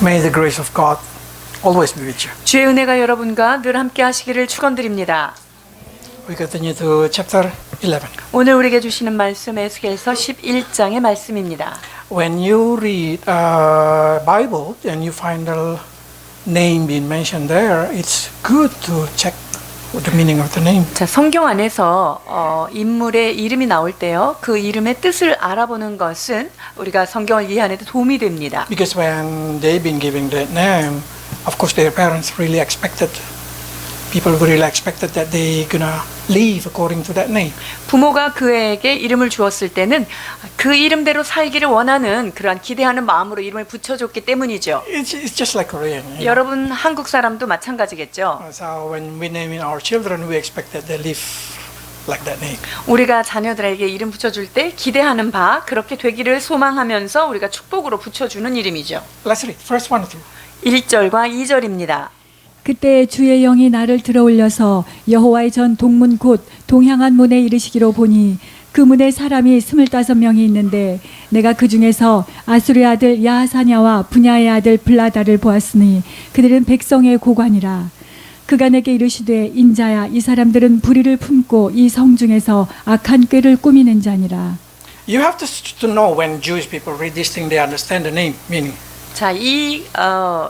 May the grace of God always be with you. 주의 은혜가 여러분과 늘 함께 하시기를 축원드립니다. We continue to chapter 11. 오늘 우리에게 주시는 말씀 에스겔서 11장의 말씀입니다. When you read Bible and you find the name being mentioned there, it's good to check the meaning of the name. 자, 성경 안에서 인물의 이름이 나올 때요, 그 이름의 뜻을 알아보는 것은 우리가 성경을 이해하는 데 도움이 됩니다. Because when they've been giving that name, of course their parents really expected, people really expected that they're gonna live according to that name. 부모가 그에게 이름을 주었을 때는 그 이름대로 살기를 원하는 그러한 기대하는 마음으로 이름을 붙여줬기 때문이죠. It's just like Korean. You know? 여러분 한국 사람도 마찬가지겠죠. So when we naming our children, we expect that they live like that name. 우리가 자녀들에게 이름 붙여줄 때 기대하는 바 그렇게 되기를 소망하면서 우리가 축복으로 붙여주는 이름이죠. Let's read first 1 to 2. 1절과 2절입니다. 그때 주의 영이 나를 들어올려서 여호와의 전 동문 곧 동향한 문에 이르시기로 보니 그 문에 사람이 25명이 있는데 내가 그 중에서 아수르의 아들 야하사냐와 분야의 아들 블라다를 보았으니 그들은 백성의 고관이라. 그가 내게 이르시되 인자야 이 사람들은 불의를 품고 이 성 중에서 악한 꾀를 꾸미는 자니라. You have to know when Jewish people read this thing, they understand the name meaning. 자, 이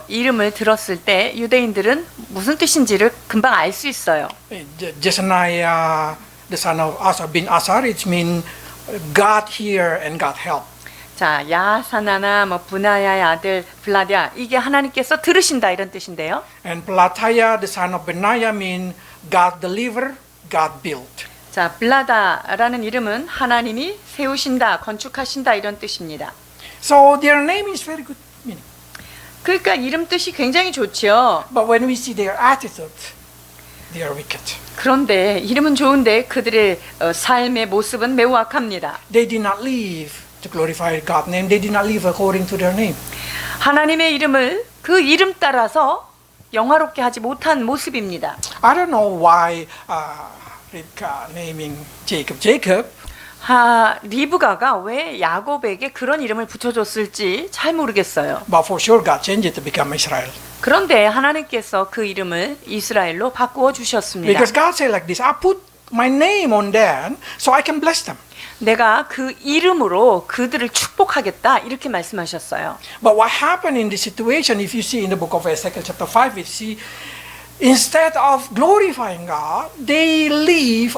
이름을 들었을 때 유대인들은 무슨 뜻인지를 금방 알 수 있어요. Jezaniah, the son of Asar bin Asar, it means God hear and God help. 자, 야사나나 뭐 분하야의 아들 블라디아, 이게 하나님께서 들으신다 이런 뜻인데요. And Pelatiah, the son of Benaiah, mean God deliver, God build. 자, 블라다라는 이름은 하나님이 세우신다, 건축하신다 이런 뜻입니다. So their name is very good meaning. 그러니까 이름 뜻이 굉장히 좋죠. But when we see their attitude, they are wicked. 그런데 이름은 좋은데 그들의 삶의 모습은 매우 악합니다. They did not live to glorify God's name. They did not live according to their name. 하나님의 이름을 그 이름 따라서 영화롭게 하지 못한 모습입니다. I don't know why Rivka naming Jacob. 리브가가 왜 야곱에게 그런 이름을 붙여줬을지 잘 모르겠어요. But for sure God changed it to become Israel. 그런데 하나님께서 그 이름을 이스라엘로 바꾸어 주셨습니다. Because God said like this, I put my name on them so I can bless them. 내가 그 이름으로 그들을 축복하겠다 이렇게 말씀하셨어요. But what happened in this situation, if you see in the book of Ezekiel chapter 5, you see instead of glorifying God, they live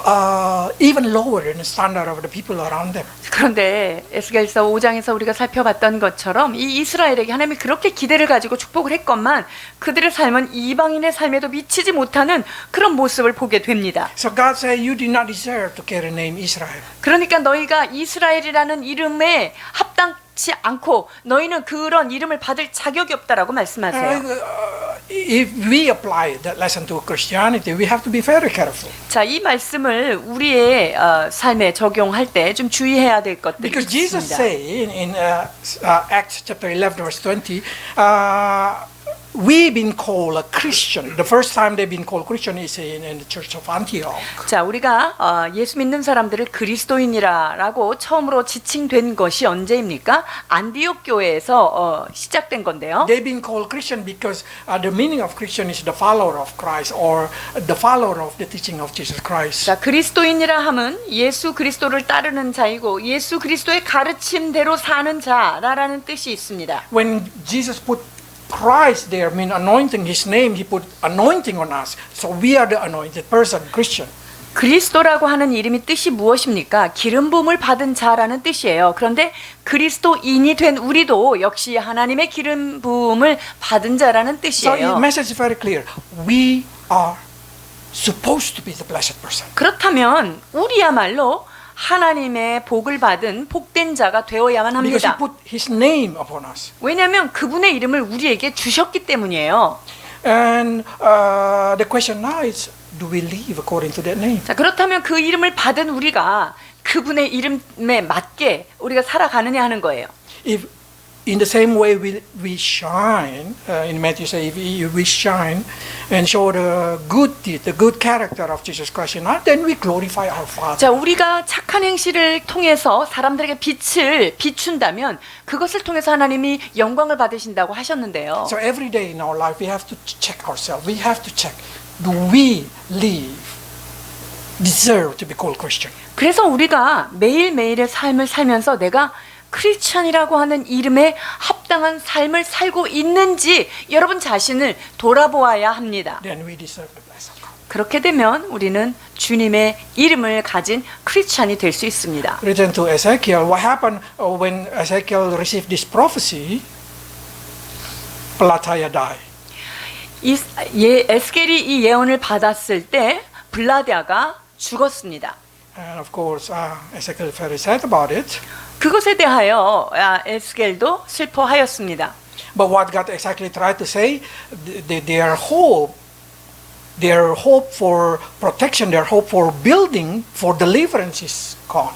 even lower in the standard of the people around them. 그런데 에스겔서 5장에서 우리가 살펴봤던 것처럼 이 이스라엘에게 하나님이 그렇게 기대를 가지고 축복을 했건만 그들의 삶은 이방인의 삶에도 미치지 못하는 그런 모습을 보게 됩니다. So God said, you did not deserve to carry the name Israel. 그러니까 너희가 이스라엘이라는 이름에 합당치 않고 너희는 그런 이름을 받을 자격이 없다라고 말씀하세요. If we apply that lesson to Christianity, we have to be very careful. 자, 이 말씀을 우리의 삶에 적용할 때 좀 주의해야 될 것들이 Because Jesus 있습니다. say in Acts chapter 11 verse 20, we've been called a Christian. The first time they've been called Christian is in the church of Antioch. 자, 우리가 예수 믿는 사람들을 그리스도인이라고 처음으로 지칭된 것이 언제입니까? 안디옥 교회에서 시작된 건데요. They've been called Christian because the meaning of Christian is the follower of Christ or the follower of the teaching of Jesus Christ. 자, 그리스도인이라 함은 예수 그리스도를 따르는 자이고 예수 그리스도의 가르침대로 사는 자라는 뜻이 있습니다. When Jesus put Christ there, mean anointing His name, He put anointing on us. So we are the anointed person, Christian. 그리스도라고 하는 이름이 뜻이 무엇입니까? 기름 부음을 받은 자라는 뜻이에요. 그런데 그리스도인이 된 우리도 역시 하나님의 기름 부음을 받은 자라는 So the 뜻이에요. message is very clear. We are supposed to be the blessed person. 그렇다면 우리야말로 하나님의 복을 받은 복된 자가 되어야만 Because He 합니다. put His name upon us. 왜냐하면 그분의 이름을 우리에게 주셨기 때문이에요. And the question now is, do we live according to that name? 자, 그렇다면 그 이름을 받은 우리가 그분의 이름에 맞게 우리가 살아가느냐 하는 거예요. If in the same way we shine, in Matthew say, if we shine and show the good deed, the good character of Jesus Christ in us, then we glorify our Father. 자, 우리가 착한 행실을 통해서 사람들에게 빛을 비춘다면 그것을 통해서 하나님이 영광을 받으신다고 하셨는데요. So every day in our life we have to check ourselves. We have to check, do we deserve to be called Christian? 그래서 우리가 매일매일의 삶을 살면서 내가 크리스천이라고 하는 이름에 합당한 삶을 살고 있는지 여러분 자신을 돌아보아야 합니다. Then we deserve the blessing of God. 그렇게 되면 우리는 주님의 이름을 가진 크리스천이 될 수 있습니다. Return to Ezekiel. What happened when Ezekiel received this prophecy? Pelatiah died. 에스겔이 이 예언을 받았을 때 블라디아가 죽었습니다. And of course, Ezekiel very sad about it. 그것에 대하여 에스겔도 슬퍼하였습니다. But what God exactly tried to say, their hope for protection, their hope for building, for deliverance is gone.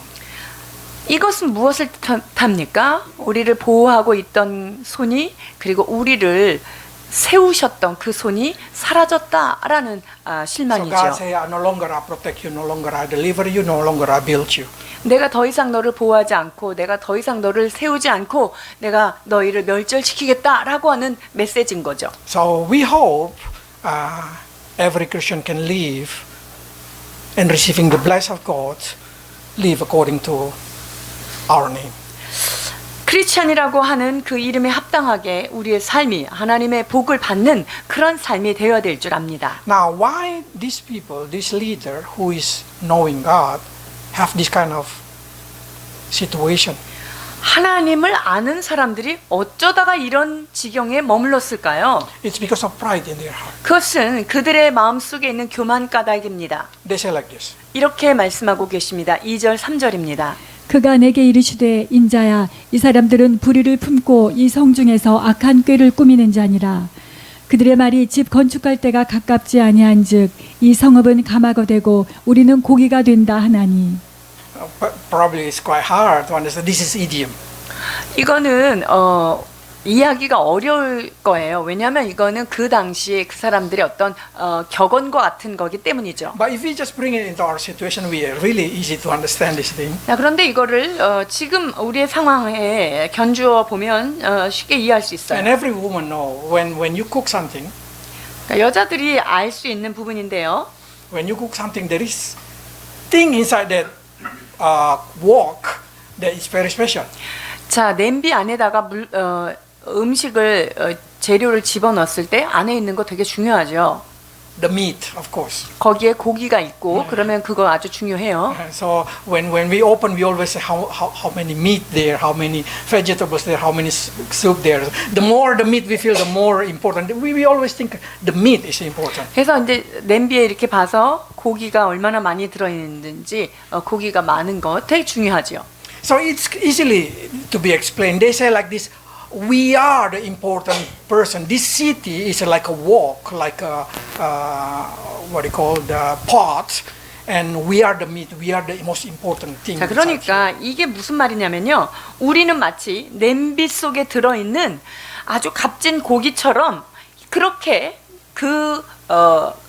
이것은 무엇을 뜻합니까? 우리를 보호하고 있던 손이 그리고 우리를 세우셨던 그 손이 사라졌다라는 So 실망이죠. God say, no longer I protect you, no longer I deliver you, no longer I build you. 내가 더 이상 너를 보호하지 않고 내가 더 이상 너를 세우지 않고 내가 너희를 멸절시키겠다라고 하는 메시지인 거죠. So we hope every Christian can live and receiving the blessing of God, live according to our name. 크리스천이라고 하는 그 이름에 합당하게 우리의 삶이 하나님의 복을 받는 그런 삶이 되어야 될 줄 압니다. Now, why these people, this leader who is knowing God, have this kind of situation? 하나님을 아는 사람들이 어쩌다가 이런 지경에 머물렀을까요? It's because of pride in their heart. 그것은 그들의 마음속에 있는 교만 까닭입니다. They say like this. 이렇게 말씀하고 계십니다. 2절 3절입니다. 그가 내게 이르시되 인자야 이 사람들은 불의를 품고 이 성중에서 악한 꾀를 꾸미는 자니라. 그들의 말이 집 건축할 때가 가깝지 아니한즉 이 성읍은 가마가 되고 우리는 고기가 된다 하나니. Probably it's quite hard to understand. This is idiom. 이거는 이해하기가 어려울 거예요. 왜냐하면 이거는 그 당시에 그 사람들의 어떤 격언과 같은 거기 때문이죠. But if we just bring it into our situation, we are really easy to understand this thing. 자, 그런데 이거를 지금 우리의 상황에 견주어 보면 쉽게 이해할 수 있어요. And every woman know when you cook something, 그러니까 여자들이 알 수 있는 부분인데요. when you cook something, there is thing inside that wok that is very special. 자, 냄비 안에다가 음식을 재료를 집어넣었을 때 안에 있는 거 되게 중요하죠. The meat, of course. 거기에 고기가 있고 그러면 그거 아주 중요해요. So when we open, we always say how many meat there, how many vegetables there, how many soup there. The more the meat we feel, the more important. We always think the meat is important. 그래서 이제 냄비에 이렇게 봐서 고기가 얼마나 많이 들어있는지 고기가 많은 거 되게 중요하죠. So it's easily to be explained. They say like this. We are the important person. This city is like a wok, like a what do you call the pot, and we are the meat. We are the most important thing. 자, 그러니까 이게 무슨 말이냐면요. 우리는 마치 냄비 속에 들어있는 아주 값진 고기처럼 그렇게 그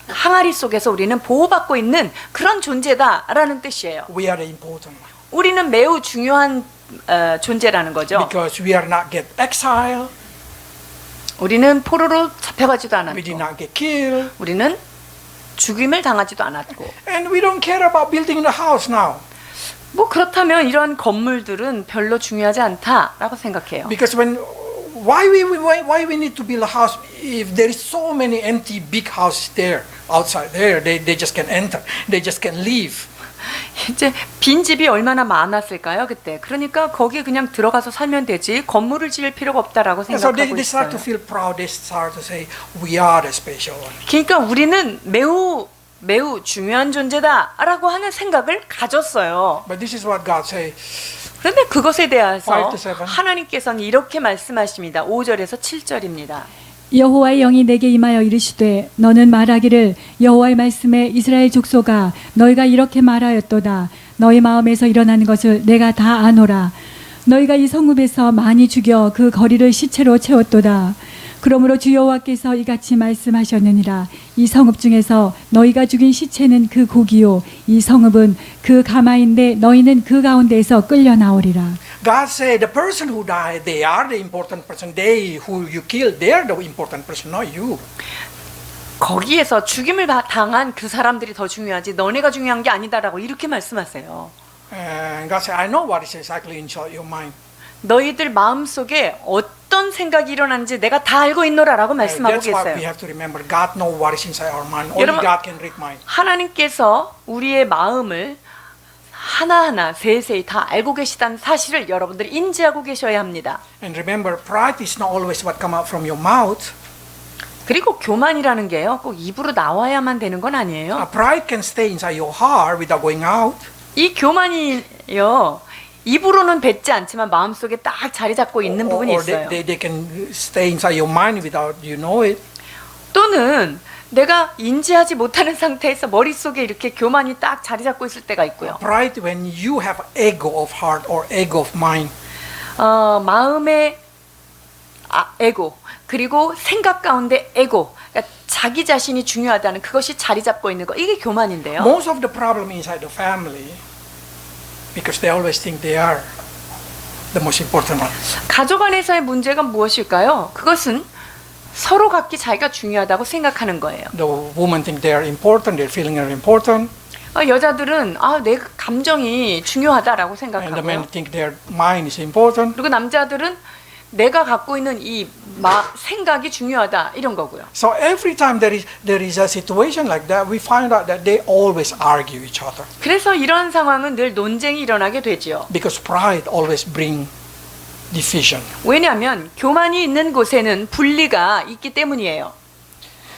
항아리 속에서 우리는 보호받고 있는 그런 존재다라는 뜻이에요. We are the important one. 우리는 매우 중요한 존재라는 거죠. Because we are not get exiled, 우리는 포로로 잡혀가지도 we did 않았고 not get killed, 우리는 죽임을 당하지도 않았고 and we don't care about building the house now. 뭐 그렇다면 이런 건물들은 별로 중요하지 않다라고 생각해요. Because why we need to build a house if there is so many empty big houses there outside there? They just can enter, they just can leave. 이제 빈 집이 얼마나 많았을까요 그때? 그러니까 거기에 그냥 들어가서 살면 되지 건물을 지을 필요가 없다라고 And so 생각하고 they start to 있어요. feel proud. They start to say, "We are the special one." 그러니까 우리는 매우 중요한 존재다라고 하는 생각을 가졌어요. But this is what God say. 그런데 그것에 대해서 5 to 7. 하나님께서는 이렇게 말씀하십니다. 5절에서 7절입니다. 여호와의 영이 내게 임하여 이르시되 너는 말하기를 여호와의 말씀에 이스라엘 족속아 너희가 이렇게 말하였도다. 너희 마음에서 일어나는 것을 내가 다 아노라. 너희가 이 성읍에서 많이 죽여 그 거리를 시체로 채웠도다. 그러므로 주 여호와께서 이같이 말씀하셨느니라. 이 성읍 중에서 너희가 죽인 시체는 그 고기요 이 성읍은 그 가마인데 너희는 그 가운데에서 끌려 나오리라. God said the person who died, they are the important person. They who you killed, they are the important person, not you. 거기에서 죽임을 당한 그 사람들이 더 중요하지 너네가 중요한 게 아니다라고 이렇게 말씀하세요. And God said, I know what is exactly inside your mind. 너희들 마음속에 어떤 생각이 일어나는지 내가 다 알고 있노라라고 말씀하고 That's why we 계세요. have to remember. God knows what is inside our mind. Only 여러분, God can read mind. 하나님께서 우리의 마음을 하나하나 세세히 다 알고 계시다는 사실을 여러분들이 인지하고 계셔야 합니다. And remember, pride is not always what come out from your mouth. 그리고 교만이라는 게요, 꼭 입으로 나와야만 되는 건 아니에요. Pride can stay inside your heart without going out. 이 교만이요, 입으로는 뱉지 않지만 마음속에 딱 자리 잡고 있는 부분이 Or 있어요. they can stay inside your mind without you know it. 또는 내가 인지하지 못하는 상태에서 머릿속에 이렇게 교만이 딱 자리 잡고 있을 때가 있고요. Pride when you have ego of heart or ego of mind. 마음의 에고, 그리고 생각 가운데 에고, 그러니까 자기 자신이 중요하다는 그것이 자리 잡고 있는 거, 이게 교만인데요. Most of the problem inside the family because they always think they are the most important one. 가족 안에서의 문제가 무엇일까요? 그것은 서로 각기 자기가 중요하다고 생각하는 거예요. The women think they are important, their feelings are important, 여자들은 내 감정이 중요하다라고 and the men 생각하고요. think their mind is important. 그리고 남자들은 내가 갖고 있는 이 생각이 중요하다 이런 거고요. So every time there is a situation like that, we find out that they always argue each other 그래서 이런 상황은 늘 논쟁이 일어나게 되지요. because pride always bring division. 왜냐하면 교만이 있는 곳에는 분리가 있기 때문이에요.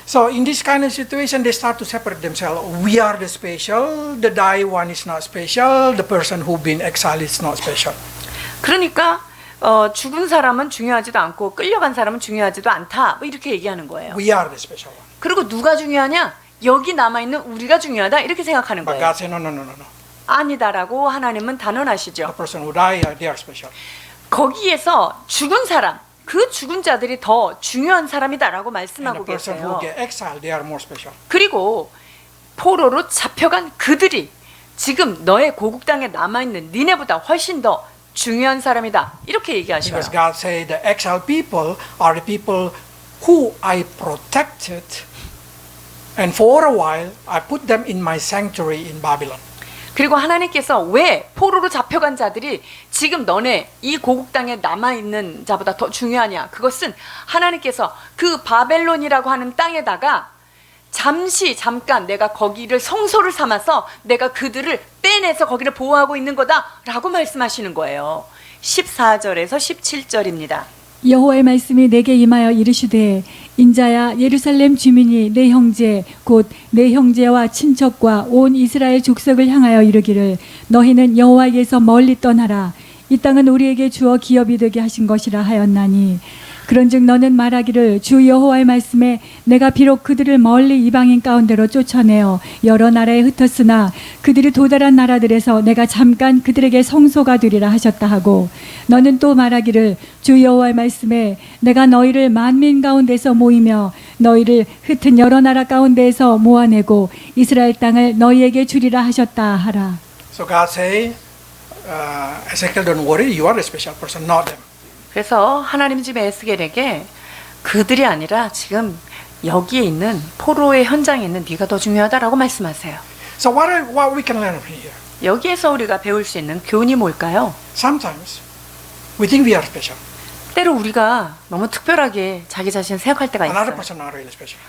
So in this kind of situation, they start to separate themselves. We are the special. The die one is not special. The person who been exiled is not special. 그러니까 죽은 사람은 중요하지도 않고 끌려간 사람은 중요하지도 않다. 뭐 이렇게 얘기하는 거예요. We are the special one. 그리고 누가 중요하냐? 여기 남아있는 우리가 중요하다. 이렇게 생각하는 But 거예요. God said, no, no, no, no, no. 아니다라고 하나님은 The 단언하시죠. person who die, they are special. 거기에서 죽은 사람, 그 죽은 자들이 더 중요한 사람이다라고 And 말씀하고 the person who 계세요. get exiled, they are more special. 그리고 포로로 잡혀간 그들이 지금 너의 고국 땅에 남아있는 니네보다 훨씬 더 중요한 사람이다. 이렇게 얘기하셔요. Because God said the exiled people are the people who I protected, and for a while I put them in my sanctuary in Babylon. 그리고 하나님께서 왜 포로로 잡혀간 자들이 지금 너네 이 고국 땅에 남아있는 자보다 더 중요하냐? 그것은 하나님께서 그 바벨론이라고 하는 땅에다가 잠깐 내가 거기를 성소를 삼아서 내가 그들을 빼내서 거기를 보호하고 있는 거다라고 말씀하시는 거예요. 14절에서 17절입니다. 여호와의 말씀이 내게 임하여 이르시되 인자야 예루살렘 주민이 내 형제 곧 내 형제와 친척과 온 이스라엘 족속을 향하여 이르기를 너희는 여호와에게서 멀리 떠나라 이 땅은 우리에게 주어 기업이 되게 하신 것이라 하였나니 그런즉 너는 말하기를 주 여호와의 말씀에 내가 비록 그들을 멀리 이방인 가운데로 쫓아내어 여러 나라에 흩었으나 그들이 도달한 나라들에서 내가 잠깐 그들에게 성소가 되리라 하셨다 하고 너는 또 말하기를 주 여호와의 말씀에 내가 너희를 만민 가운데서 모이며 너희를 흩은 여러 나라 가운데에서 모아내고 이스라엘 땅을 너희에게 주리라 하셨다 하라. So God say, Ezekiel, don't worry, you are a special person, not them. 그래서 하나님 집 에스겔에게 그들이 아니라 지금 여기에 있는 포로의 현장에 있는 네가 더 중요하다라고 말씀하세요. So what we can learn from here? 여기에서 우리가 배울 수 있는 교훈이 뭘까요? Sometimes we think we are special. 때로 우리가 너무 특별하게 자기 자신을 생각할 때가 Another 있어요. person not really special.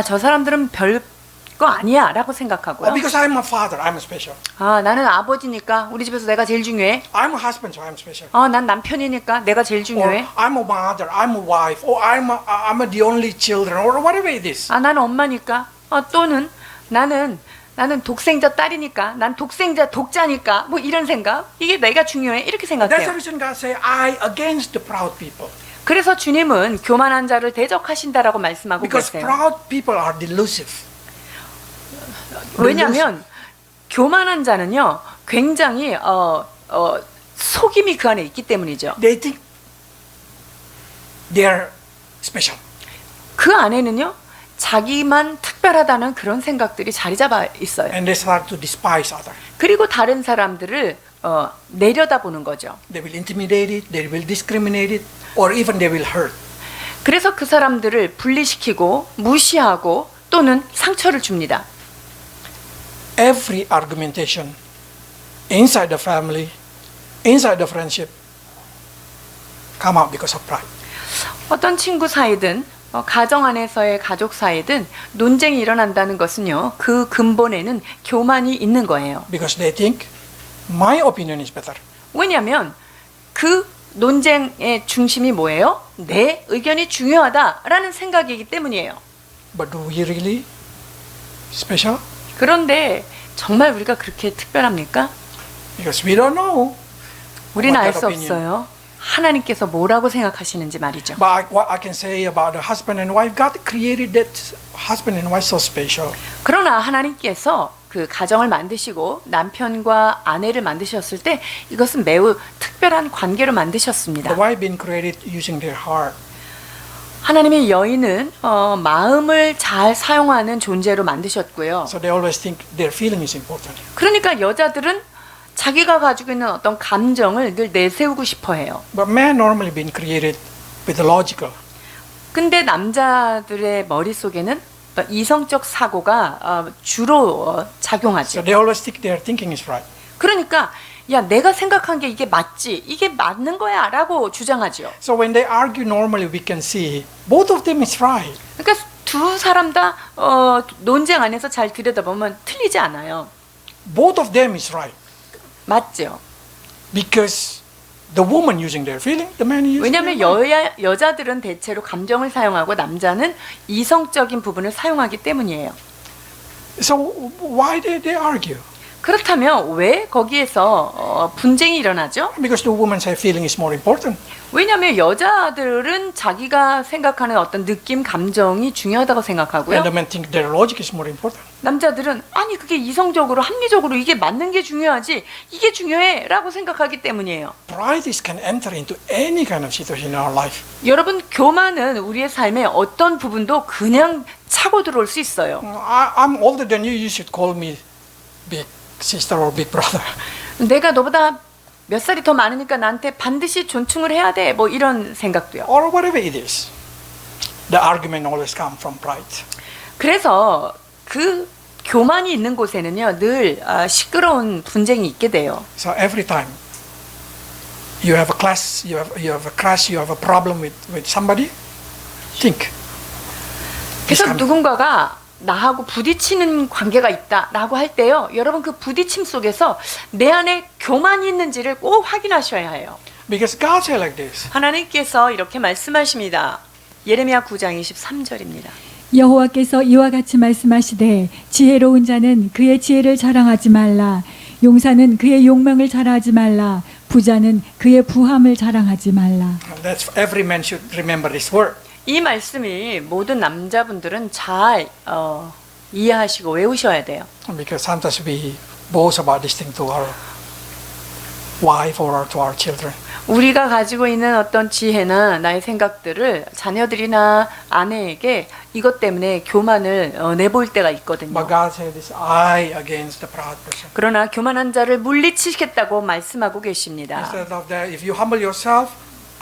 저 사람들은 별거 아니야 라고 생각하고요. Because I'm a father, I'm special. 나는 아버지니까 우리 집에서 내가 제일 중요해. I'm a husband, so I'm special. 난 남편이니까 내가 제일 Or 중요해. I'm a mother, I'm a wife, or I'm the only children, or whatever it is. 나는 엄마니까. 또는 나는 독생자 딸이니까. 난 독자니까. 뭐 이런 생각. 이게 내가 중요해. 이렇게 That's the 생각해요. reason God say, I against the proud people. 그래서 주님은 교만한 자를 대적하신다라고 말씀하고 Because 계세요. proud people are delusive. 왜냐하면 교만한 자는요 굉장히 속임이 그 안에 있기 때문이죠. They think they are special. 그 안에는요, 자기만 특별하다는 그런 생각들이 자리 잡아 있어요. And they start to despise others. 그리고 다른 사람들을 내려다보는 거죠. They will intimidate it, they will discriminate it, or even they will hurt. 그래서 그 사람들을 분리시키고 무시하고 또는 상처를 줍니다. Every argumentation inside the family, inside the friendship, come out because of pride. 어떤 친구 사이든 가정 안에서의 가족 사이든 논쟁이 일어난다는 것은요, 그 근본에는 교만이 있는 거예요. Because they think my opinion is better. 왜냐하면 그 논쟁의 중심이 뭐예요? 내 의견이 중요하다라는 생각이기 때문이에요. But do we really special? 그런데 정말 우리가 그렇게 특별합니까? Because we don't know. 우리는 What 알 that 수 opinion? 없어요. 하나님께서 뭐라고 생각하시는지 말이죠. But what I can say about the husband and wife, God created that husband and wife so special. 그러나 하나님께서 그 가정을 만드시고 남편과 아내를 만드셨을 때 이것은 매우 특별한 관계로 만드셨습니다. The wife been created using their heart. 하나님의 여인은 마음을 잘 사용하는 존재로 만드셨고요. So they always think their feeling is important. 그러니까 여자들은 자기가 가지고 있는 어떤 감정을 늘 내세우고 싶어 해요. But man normally been created with the logical. 근데 남자들의 머릿속에는 이성적 사고가 주로 작용하죠. So they always think their thinking is right. 그러니까 야, 내가 생각한 게 이게 맞지, 이게 맞는 거야 라고 주장하죠. So when they argue normally we can see both of them is right. 그러니까 두 사람 다 논쟁 안에서 잘 들여다보면 틀리지 않아요. Both of them is right. 맞죠? Because the woman using their feeling, the man using 왜냐하면 their mind. 여자들은 대체로 감정을 사용하고 남자는 이성적인 부분을 사용하기 때문이에요. So why did they argue? 그렇다면 왜 거기에서 분쟁이 일어나죠? Because the woman say feeling is more important. 왜냐하면 여자들은 자기가 생각하는 어떤 느낌, 감정이 중요하다고 생각하고요. And the men think their logic is more important. 남자들은 아니 그게 이성적으로 합리적으로 이게 맞는 게 중요하지 이게 중요해 라고 생각하기 때문이에요. Pride is can enter into any kind of situation in our life. 여러분, 교만은 우리의 삶의 어떤 부분도 그냥 차고 들어올 수 있어요. I'm older than you. You should call me big sister or big brother. 내가 너보다 몇 살이 더 많으니까 나한테 반드시 존중을 해야 돼, 뭐 이런 생각도요. Or whatever it is. The argument always come from pride. 그래서 그 교만이 있는 곳에는요 늘 시끄러운 분쟁이 있게 돼요. So every time you have a clash, you have a crash, you have a problem with somebody, think. 그래서 누군가가 나하고 부딪히는 관계가 있다라고 할 때요, 여러분 그 부딪힘 속에서 내 안에 교만이 있는지를 꼭 확인하셔야 해요. Because God said like this. 하나님께서 이렇게 말씀하십니다. 예레미야 9장 23절입니다. 여호와께서 이와 같이 말씀하시되 지혜로운 자는 그의 지혜를 자랑하지 말라. 용사는 그의 용명을 자랑하지 말라. 부자는 그의 부함을 자랑하지 말라. That's every man should remember this word. 이 말씀을 모든 남자분들은 잘 이해하시고 외우셔야 돼요. Because sometimes we boast about this thing to our wife or to our children. 우리가 가지고 있는 어떤 지혜나 나의 생각들을 자녀들이나 아내에게 이것 때문에 교만을 내볼 때가 있거든요. But God said this, I against the proud person. 그러나 교만한 자를 물리치겠다고 말씀하고 계십니다. Instead of that, if you humble yourself,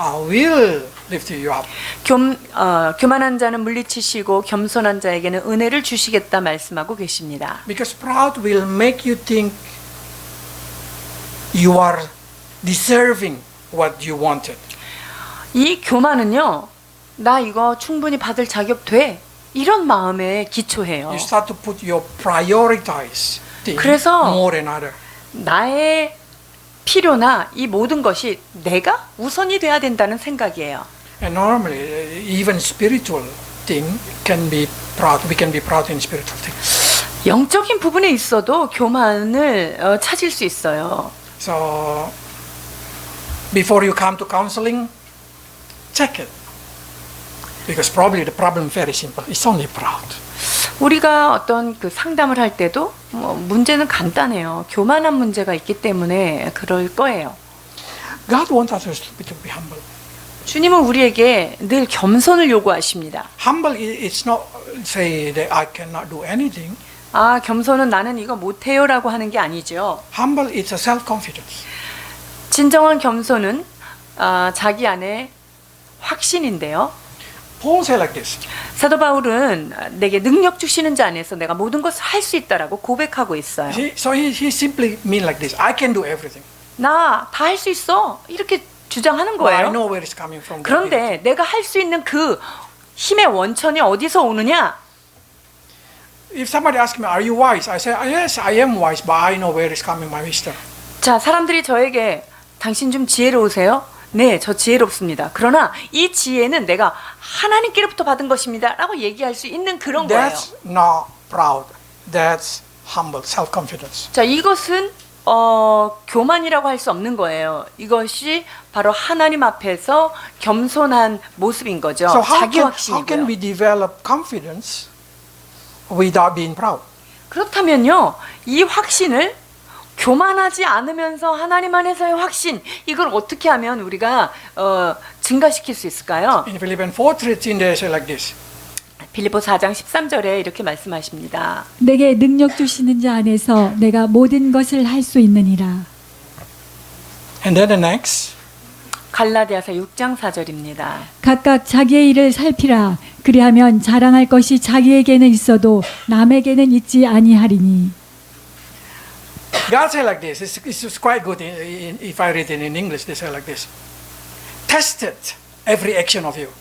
I will lift you up. 교만한 자는 물리치시고 겸손한 자에게는 은혜를 주시겠다 말씀하고 계십니다. Because proud will make you think you are deserving what you wanted. 이 교만은요, 나 이거 충분히 받을 자격 돼, 이런 마음에 기초해요. You start to put your prioritize thing 그래서 more than other. 나의 필요나 이 모든 것이 내가 우선이 돼야 된다는 생각이에요. And normally, even spiritual thing can be proud. We can be proud in spiritual thing. 영적인 부분에 있어도 교만을 찾을 수 있어요. So, before you come to counseling, check it. Because probably the problem very simple. It's only proud. 우리가 어떤 그 상담을 할 때도 문제는 간단해요. 교만한 문제가 있기 때문에 그럴 거예요. God wants us to be humble. 주님은 우리에게 늘 겸손을 요구하십니다. Humble is not say that I cannot do anything. 아, 겸손은 나는 이거 못해요라고 하는 게 아니죠. Humble is a self-confidence. 진정한 겸손은 자기 안에 확신인데요. Paul said like this. 사도 바울은 내게 능력 주시는 자 안에서 내가 모든 것을 할 수 있다라고 고백하고 있어요. So he simply mean like this. I can do everything. 나 다 할 수 있어. 이렇게 주장하는 But I 거예요. know where it's coming from. 그런데 내가 할 수 있는 그 힘의 원천이 어디서 오느냐? If somebody asks me, "Are you wise?" I say, "Yes, I am wise, but I know where it's coming my wisdom." 자, 사람들이 저에게 당신 좀 지혜로우세요? 네, 저 지혜롭습니다. 그러나 이 지혜는 내가 하나님께로부터 받은 것입니다. 라고 얘기할 수 있는 그런 거예요. That's not proud. That's humble, self-confidence. 자, 이것은 교만이라고 할 수 없는 거예요. 이것이 바로 하나님 앞에서 겸손한 모습인 거죠. So 자기 how 확신이고요. can we develop confidence without being proud? 그렇다면요, 이 확신을 교만하지 않으면서 하나님 안에서의 확신, 이걸 어떻게 하면 우리가 증가시킬 수 있을까요? In Philippians 4:13 they say like this. 빌립보 4장 13절에 이렇게 말씀하십니다. 내게 능력 주시는 자 안에서 내가 모든 것을 할 수 있느니라. And then the next. 갈라디아서 6장 4절입니다. 각각 자기의 일을 살피라. 그리하면 자랑할 것이 자기에게는 있어도 남에게는 있지 아니하리니. God say like this. It's quite good if I read it in English. They say like this. Tested every action of you.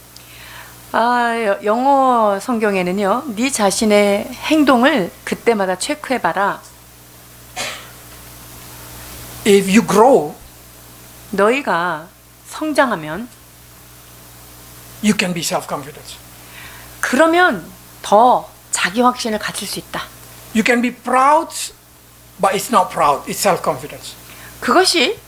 영어 성경에는요, 네 자신의 행동을 그때마다 체크해봐라. If you grow, 너희가 성장하면 you can be self-confident. 그러면 더 자기 확신을 가질 수 있다. You can be proud, but it's not proud. It's self-confidence. 그것이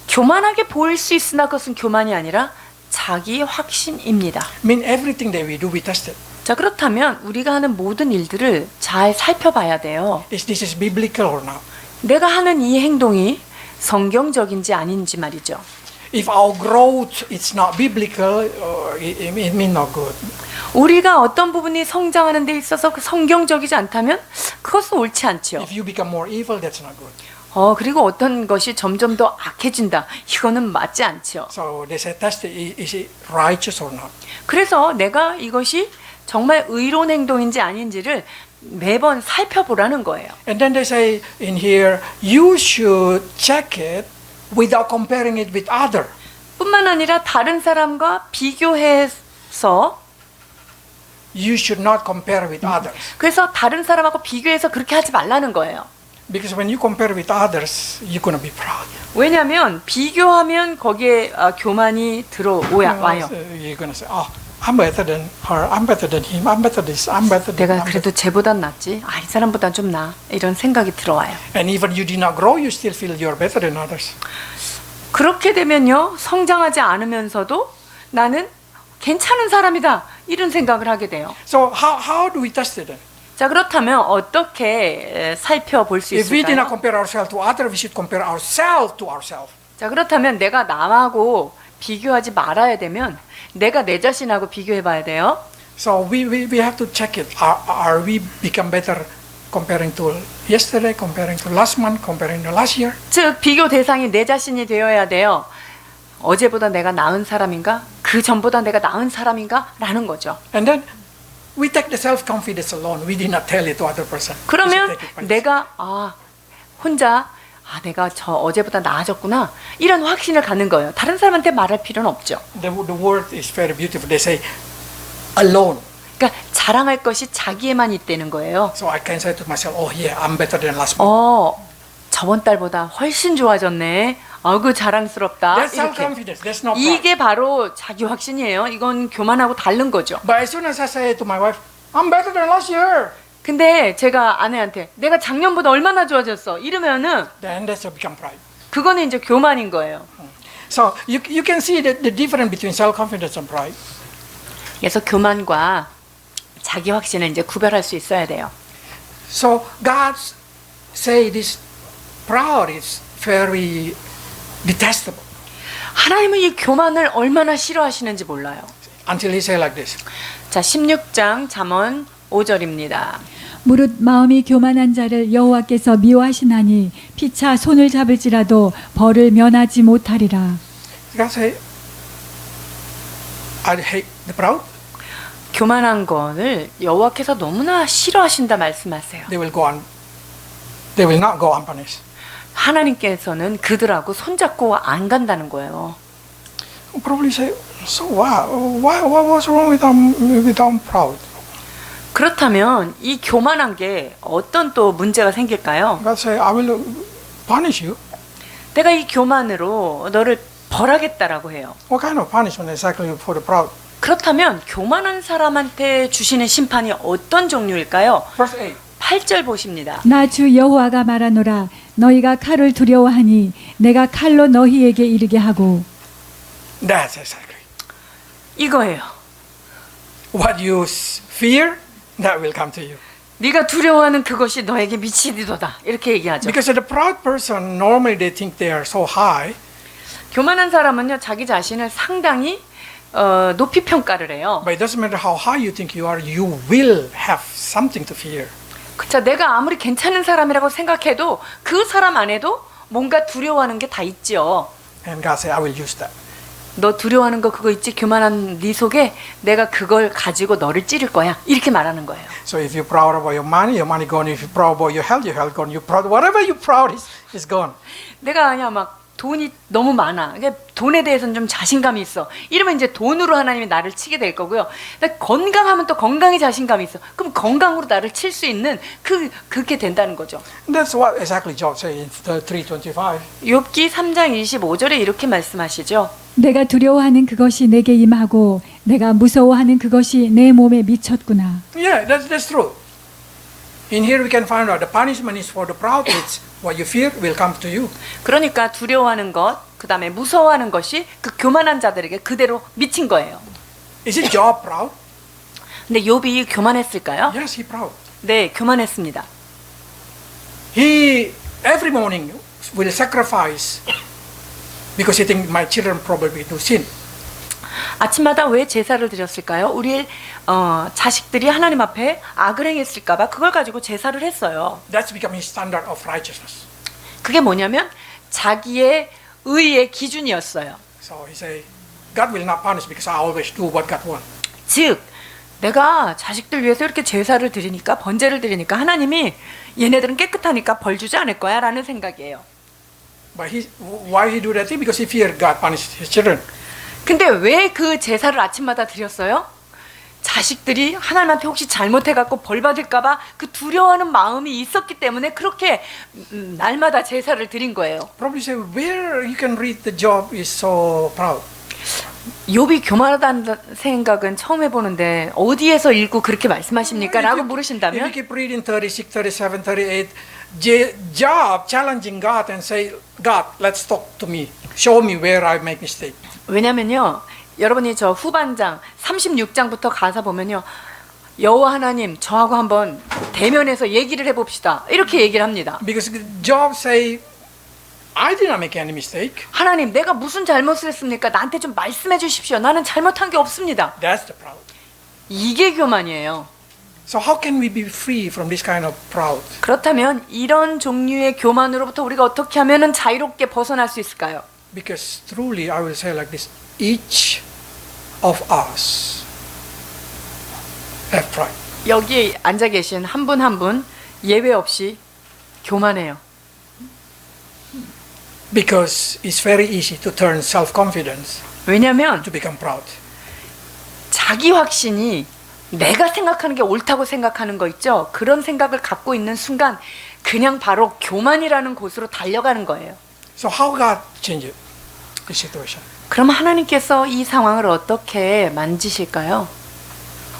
교만하게 보일 수 있으나 그것은 교만이 아니라 자기 확신입니다. Mean everything that we do, we test it. 자, 그렇다면 우리가 하는 모든 일들을 잘 살펴봐야 돼요. Is this biblical or not? 내가 하는 이 행동이 성경적인지 아닌지 말이죠. If our growth is not biblical, it means not good. 우리가 어떤 부분이 성장하는 데 있어서 성경적이지 않다면 그것은 옳지 않죠. If you become more evil, that's not good. 그리고 어떤 것이 점점 더 악해진다. 이거는 맞지 않죠. So they say test it, is it righteous or not? 그래서 내가 이것이 정말 의로운 행동인지 아닌지를 매번 살펴보라는 거예요. And then they say in here, you should check it without comparing it with other. 뿐만 아니라 다른 사람과 비교해서 You should not compare with others. 그래서 다른 사람하고 비교해서 그렇게 하지 말라는 거예요. Because when you compare with others, you're going to be proud. 왜냐하면 비교하면 거기에 교만이 와요. You're going to say, oh, I'm better than her, I'm better than him, I'm better this, I'm better than 내가 그래도 쟤보단 낫지. 이 사람보단 좀 나아. 이런 생각이 들어와요. And even you did not grow, you still feel you're better than others. 그렇게 되면요, 성장하지 않으면서도 나는 괜찮은 사람이다. 이런 생각을 하게 돼요. So how do we test it then? 자, 그렇다면 어떻게 살펴볼 수 If we did not 있을까요? compare ourselves to others, we should compare ourselves to ourselves. 자, 그렇다면 내가 남하고 비교하지 말아야 되면 내가 내 자신하고 비교해 봐야 돼요. So we have to check it. Are we become better comparing to yesterday, comparing to last month, comparing to last year? 즉, 비교 대상이 내 자신이 되어야 돼요. 어제보다 내가 나은 사람인가? 그 전보다 내가 나은 사람인가? 라는 거죠. And then we take the self-confidence alone. We did not tell it to other person. We 그러면 should take it by 내가 혼자 내가 저 어제보다 나아졌구나. 이런 확신을 갖는 거예요. 다른 사람한테 말할 필요는 없죠. The word is very beautiful. They say alone. 그러니까 자랑할 것이 자기에만 있다는 거예요. So I can say to myself, oh yeah, I'm better than last month. 저번 달보다 훨씬 좋아졌네. 아이고 자랑스럽다. That's 이렇게. self-confidence. That's not pride. 이게 바로 자기 확신이에요. 이건 교만하고 다른 거죠. But as soon as I say to my wife, I'm better than last year, 근데 제가 아내한테 내가 작년보다 얼마나 좋아졌어 이러면은 then that's become pride. 그거는 이제 교만인 거예요. So you can see the difference between self-confidence and pride. 그래서 교만과 자기 확신을 이제 구별할 수 있어야 돼요. So God say this proud is very detestable. 하나님은 이 교만을 얼마나 싫어하시는지 몰라요. Until he say like this. 자, 16장 잠언 5절입니다. 무릇 마음이 교만한 자를 여호와께서 미워하시나니 피차 손을 잡을지라도 벌을 면하지 못하리라. God say, I hate the proud. 교만한 것을 여호와께서 너무나 싫어하신다 말씀하세요. They will not go unpunished. 하나님께서는 그들하고 손잡고 안 간다는 거예요. Probably say, so what was wrong with I'm proud? 그렇다면 이 교만한 게 어떤 또 문제가 생길까요? God say, I will punish you. 내가 이 교만으로 너를 벌하겠다라고 해요. What kind of punishment exactly for the proud? 그렇다면 교만한 사람한테 주시는 심판이 어떤 종류일까요? Verse 8. 8절 보십니다. 나 주 여호와가 말하노라 너희가 칼을 두려워하니 내가 칼로 너희에게 이르게 하고. That's exactly. 이거예요. What you fear, that will come to you. 네가 두려워하는 그것이 너에게 미치리도다. 이렇게 얘기하죠. Because the proud person, normally they think they are so high. 교만한 사람은요, 자기 자신을 상당히 높이 평가를 해요. But it doesn't matter how high you think you are, you will have something to fear. 자, 내가 아무리 괜찮은 사람이라고 생각해도 그 사람 안에도 뭔가 두려워하는 게 다 있지요. And God said, I will use that. 너 두려워하는 거 그거 있지? 교만한 네 속에 내가 그걸 가지고 너를 찌를 거야. 이렇게 말하는 거예요. So if you're proud about your money gone. If you're proud about your health gone. You're proud, whatever you're proud is gone. 내가 그냥 막 돈이 너무 많아. 그러니까 돈에 대해서는 좀 자신감이 있어. 이러면 이제 돈으로 하나님이 나를 치게 될 거고요. 근데 건강하면 또 건강에 자신감이 있어. 그럼 건강으로 나를 칠 수 있는 그렇게 된다는 거죠. That's what exactly Job said in 3:25. 욥기 3장 25절에 이렇게 말씀하시죠. 내가 두려워하는 그것이 내게 임하고 내가 무서워하는 그것이 내 몸에 미쳤구나. Yeah, that's true. In here we can find out the punishment is for the proud. It's what you fear will come to you. 그러니까 두려워하는 것, 그 다음에 무서워하는 것이 그 교만한 자들에게 그대로 미친 거예요. Is it Job proud? 근데 욥이 교만했을까요? Yes, he proud. 네, 교만했습니다. He every morning will sacrifice because he think my children probably do sin. 아침마다 왜 제사를 드렸을까요? 우리 자식들이 하나님 앞에 악을 행했을까봐 그걸 가지고 제사를 했어요. That's become his standard of righteousness. 그게 뭐냐면 자기의 의의 기준이었어요. So he say, God will not punish because I always do what God wants. 즉 내가 자식들 위해서 이렇게 제사를 드리니까 번제를 드리니까 하나님이 얘네들은 깨끗하니까 벌 주지 않을 거야 라는 생각이에요. But why he do that thing? Because he feared God punished his children. 근데 왜 그 제사를 아침마다 드렸어요? 자식들이 하나님한테 혹시 잘못해갖고 벌 받을까봐 그 두려워하는 마음이 있었기 때문에 그렇게 날마다 제사를 드린 거예요. Probably say, where you can read the Job is so proud. 욥이 교만하다는 생각은 처음 해보는데 어디에서 읽고 그렇게 말씀하십니까? 라고 If 물으신다면 you keep reading 36, 37, 38, Job challenging God and say, God, let's talk to me. Show me where I make mistake. 왜냐면요, 여러분이 저 후반장 36장부터 가서 보면요, 여호와 하나님 저하고 한번 대면해서 얘기를 해봅시다 이렇게 얘기를 합니다. Because Job say, I did not make any mistake. 하나님 내가 무슨 잘못을 했습니까? 나한테 좀 말씀해 주십시오. 나는 잘못한 게 없습니다. That's the proud. 이게 교만이에요. So how can we be free from this kind of proud? 그렇다면 이런 종류의 교만으로부터 우리가 어떻게 하면 자유롭게 벗어날 수 있을까요? Because truly I will say like this, each of us have pride. 여기 앉아 계신 한 분 한 분 예외 없이 교만해요. Because it's very easy to turn self-confidence 왜냐하면 to become proud. 자기 확신이 내가 생각하는 게 옳다고 생각하는 거 있죠? 그런 생각을 갖고 있는 순간 그냥 바로 교만이라는 곳으로 달려가는 거예요. So how God change the situation? 그럼 하나님께서 이 상황을 어떻게 만지실까요?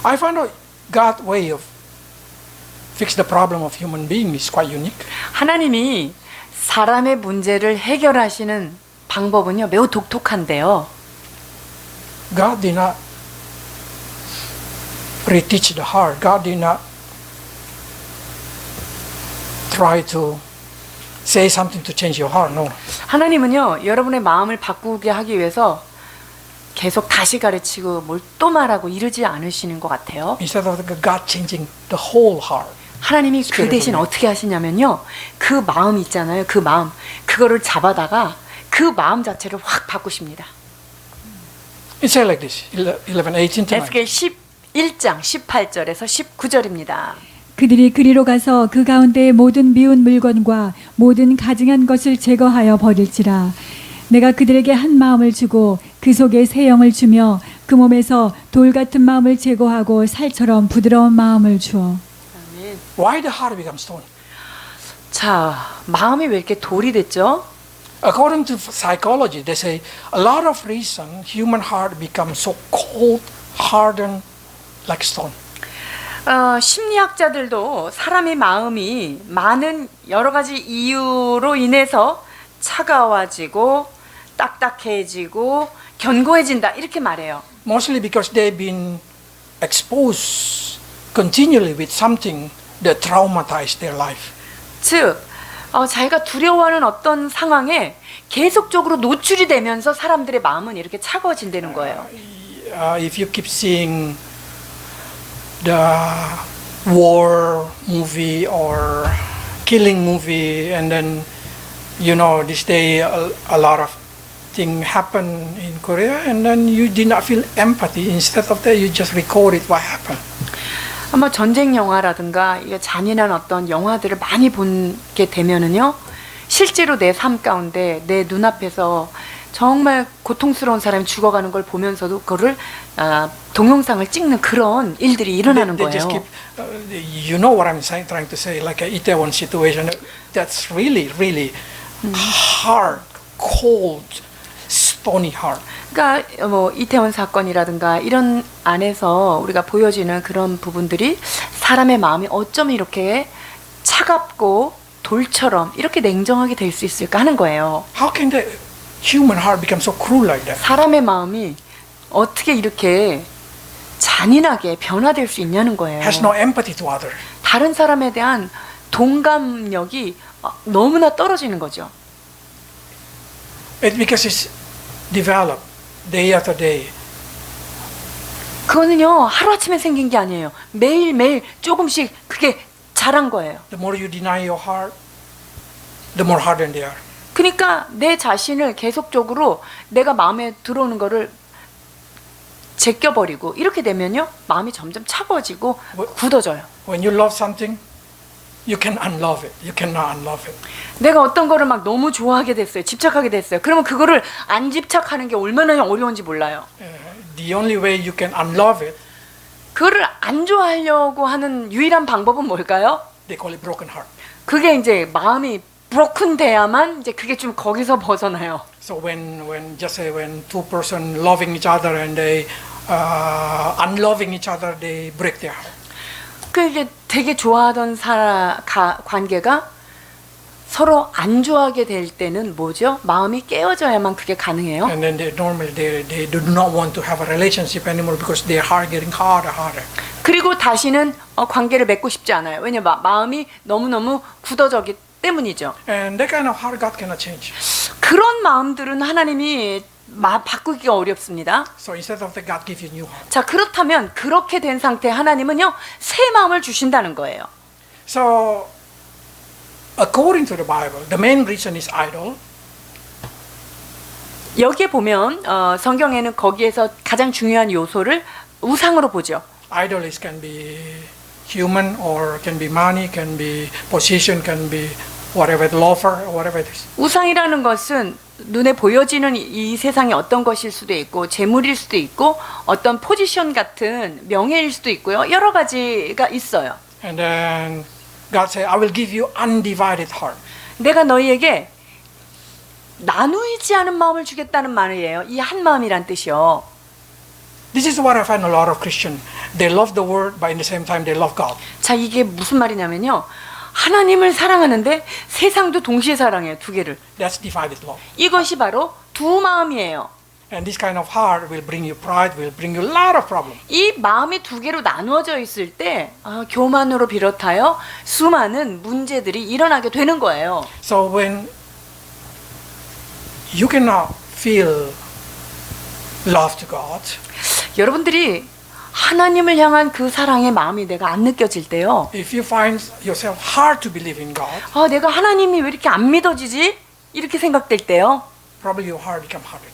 I find out God's way of fix the problem of human being is quite unique. 하나님이 사람의 문제를 해결하시는 방법은요 매우 독특한데요. God did not reteach the heart. God did not try to say something to change your heart. No. 하나님은요, 여러분의 마음을 바꾸게 하기 위해서 계속 다시 가르치고 뭘 또 말하고 이러지 않으시는 것 같아요. Instead of God changing the whole heart. 하나님이 그 대신 어떻게 하시냐면요, 그 마음 있잖아요, 그 마음, 그거를 잡아다가 그 마음 자체를 확 바꾸십니다. It says like this, 11, 18 to 19. 에스겔 11장 18절에서 19절입니다. 그들이 그리로 가서 그 가운데의 모든 미운 물건과 모든 가증한 것을 제거하여 버릴지라. 내가 그들에게 한 마음을 주고 그 속에 새 영을 주며 그 몸에서 돌 같은 마음을 제거하고 살처럼 부드러운 마음을 주어. Why the heart becomes stone? 자, 마음이 왜 이렇게 돌이 됐죠? According to psychology, they say a lot of reason human heart becomes so cold, hardened, like stone. 심리학자들도 사람의 마음이 많은 여러 가지 이유로 인해서 차가워지고 딱딱해지고 견고해진다 이렇게 말해요. Mostly because they've been exposed continually with something that traumatized their life. 즉, 자기가 두려워하는 어떤 상황에 계속적으로 노출이 되면서 사람들의 마음은 이렇게 차가워진다는 거예요. If you keep seeing the war movie or killing movie, and then you know this day a lot of things happen in Korea, and then you did not feel empathy. Instead of that, you just recorded what happened. 아마 전쟁 영화라든가 이게 잔인한 어떤 영화들을 많이 보게 되면은요, 실제로 내 삶 가운데 내 눈앞에서 정말 고통스러운 사람이 죽어가는 걸 보면서도 그거를 동영상을 찍는 그런 일들이 일어나는 They just 거예요. keep, you know what I'm saying, trying to say, like a Itaewon situation. That's really, really hard, cold, stony heart. 그러니까 뭐 이태원 사건이라든가 이런 안에서 우리가 보여지는 그런 부분들이 사람의 마음이 어쩜 이렇게 차갑고 돌처럼 이렇게 냉정하게 될 수 있을까 하는 거예요. How can the human heart become so cruel like that? 사람의 마음이 어떻게 이렇게 잔인하게 변화될 수 있냐는 거예요. Has no empathy to others. 다른 사람에 대한 동감력이 너무나 떨어지는 거죠. It's because it's developed day after day. 그거는요, 하루아침에 생긴 게 아니에요. 매일매일 조금씩 그게 자란 거예요. The more you deny your heart, the more hardened they are. 그러니까 내 자신을 계속적으로 내가 마음에 들어오는 거를 제껴버리고 이렇게 되면요, 마음이 점점 차가워지고 굳어져요. When you love something, you can unlove it. You cannot unlove it. 내가 어떤 거를 막 너무 좋아하게 됐어요. 집착하게 됐어요. 그러면 그거를 안 집착하는 게 얼마나 어려운지 몰라요. The only way you can unlove it, 그거를 안 좋아하려고 하는 유일한 방법은 뭘까요? they call it broken heart. 그게 이제 마음이 브로큰 돼야만 이제 그게 좀 거기서 벗어나요. So when just say when two person loving each other and they unloving each other, they break their heart. 그게 되게 좋아하던 관계가 서로 안 좋아하게 될 때는 뭐죠? 마음이 깨어져야만 그게 가능해요. And then normally they do not want to have a relationship anymore because their heart getting harder, harder. 그리고 다시는 관계를 맺고 싶지 않아요. 왜냐면 마음이 너무너무 굳어졌기 때문이죠. And that kind of heart God cannot change. 그런 마음들은 하나님이 바꾸기가 어렵습니다. So instead of that, God give you new heart. 자, 그렇다면 그렇게 된 상태 하나님은요, 새 마음을 주신다는 거예요. So according to the Bible, the main reason is idol. 여기에 보면 성경에는 거기에서 가장 중요한 요소를 우상으로 보죠. Idol is can be human or can be money, can be position, can be whatever, lover, whatever it is. 우상이라는 것은 눈에 보여지는 이 세상의 어떤 것일 수도 있고 재물일 수도 있고 어떤 포지션 같은 명예일 수도 있고요. 여러 가지가 있어요. And then God said, I will give you undivided heart. 내가 너희에게 나누이지 않은 마음을 주겠다는 말이에요. 이 한 마음이란 뜻이요. This is what I find a lot of Christians. They love the word, but in the same time they love God. 자, 이게 무슨 말이냐면요. 하나님을 사랑하는데 세상도 동시에 사랑해요. 두 개를. That's divided love. 이것이 바로 두 마음이에요. And this kind of heart will bring you pride, will bring you a lot of problems. 이 마음이 두 개로 나누어져 있을 때 교만으로 비롯하여 수많은 문제들이 일어나게 되는 거예요. So when you cannot feel love to God, 여러분들이 하나님을 향한 그 사랑의 마음이 내가 안 느껴질 때요. if you find yourself hard to believe in God, 내가 하나님이 왜 이렇게 안 믿어지지? 이렇게 생각될 때요. probably your heart become hardened.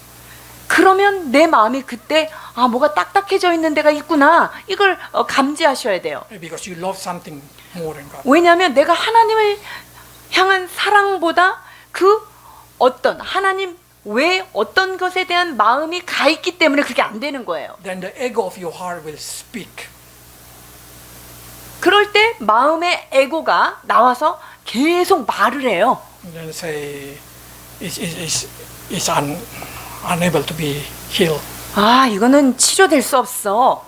그러면 내 마음이 그때 뭐가 딱딱해져 있는 데가 있구나. 이걸 감지하셔야 돼요. Because you love something more than God. 왜냐하면 내가 하나님을 향한 사랑보다 그 어떤 하나님 외 어떤 것에 대한 마음이 가 있기 때문에 그게 안 되는 거예요. Then the ego of your heart will speak. 그럴 때 마음의 에고가 나와서 계속 말을 해요. And then say, it's unable to be healed. 이거는 치료될 수 없어.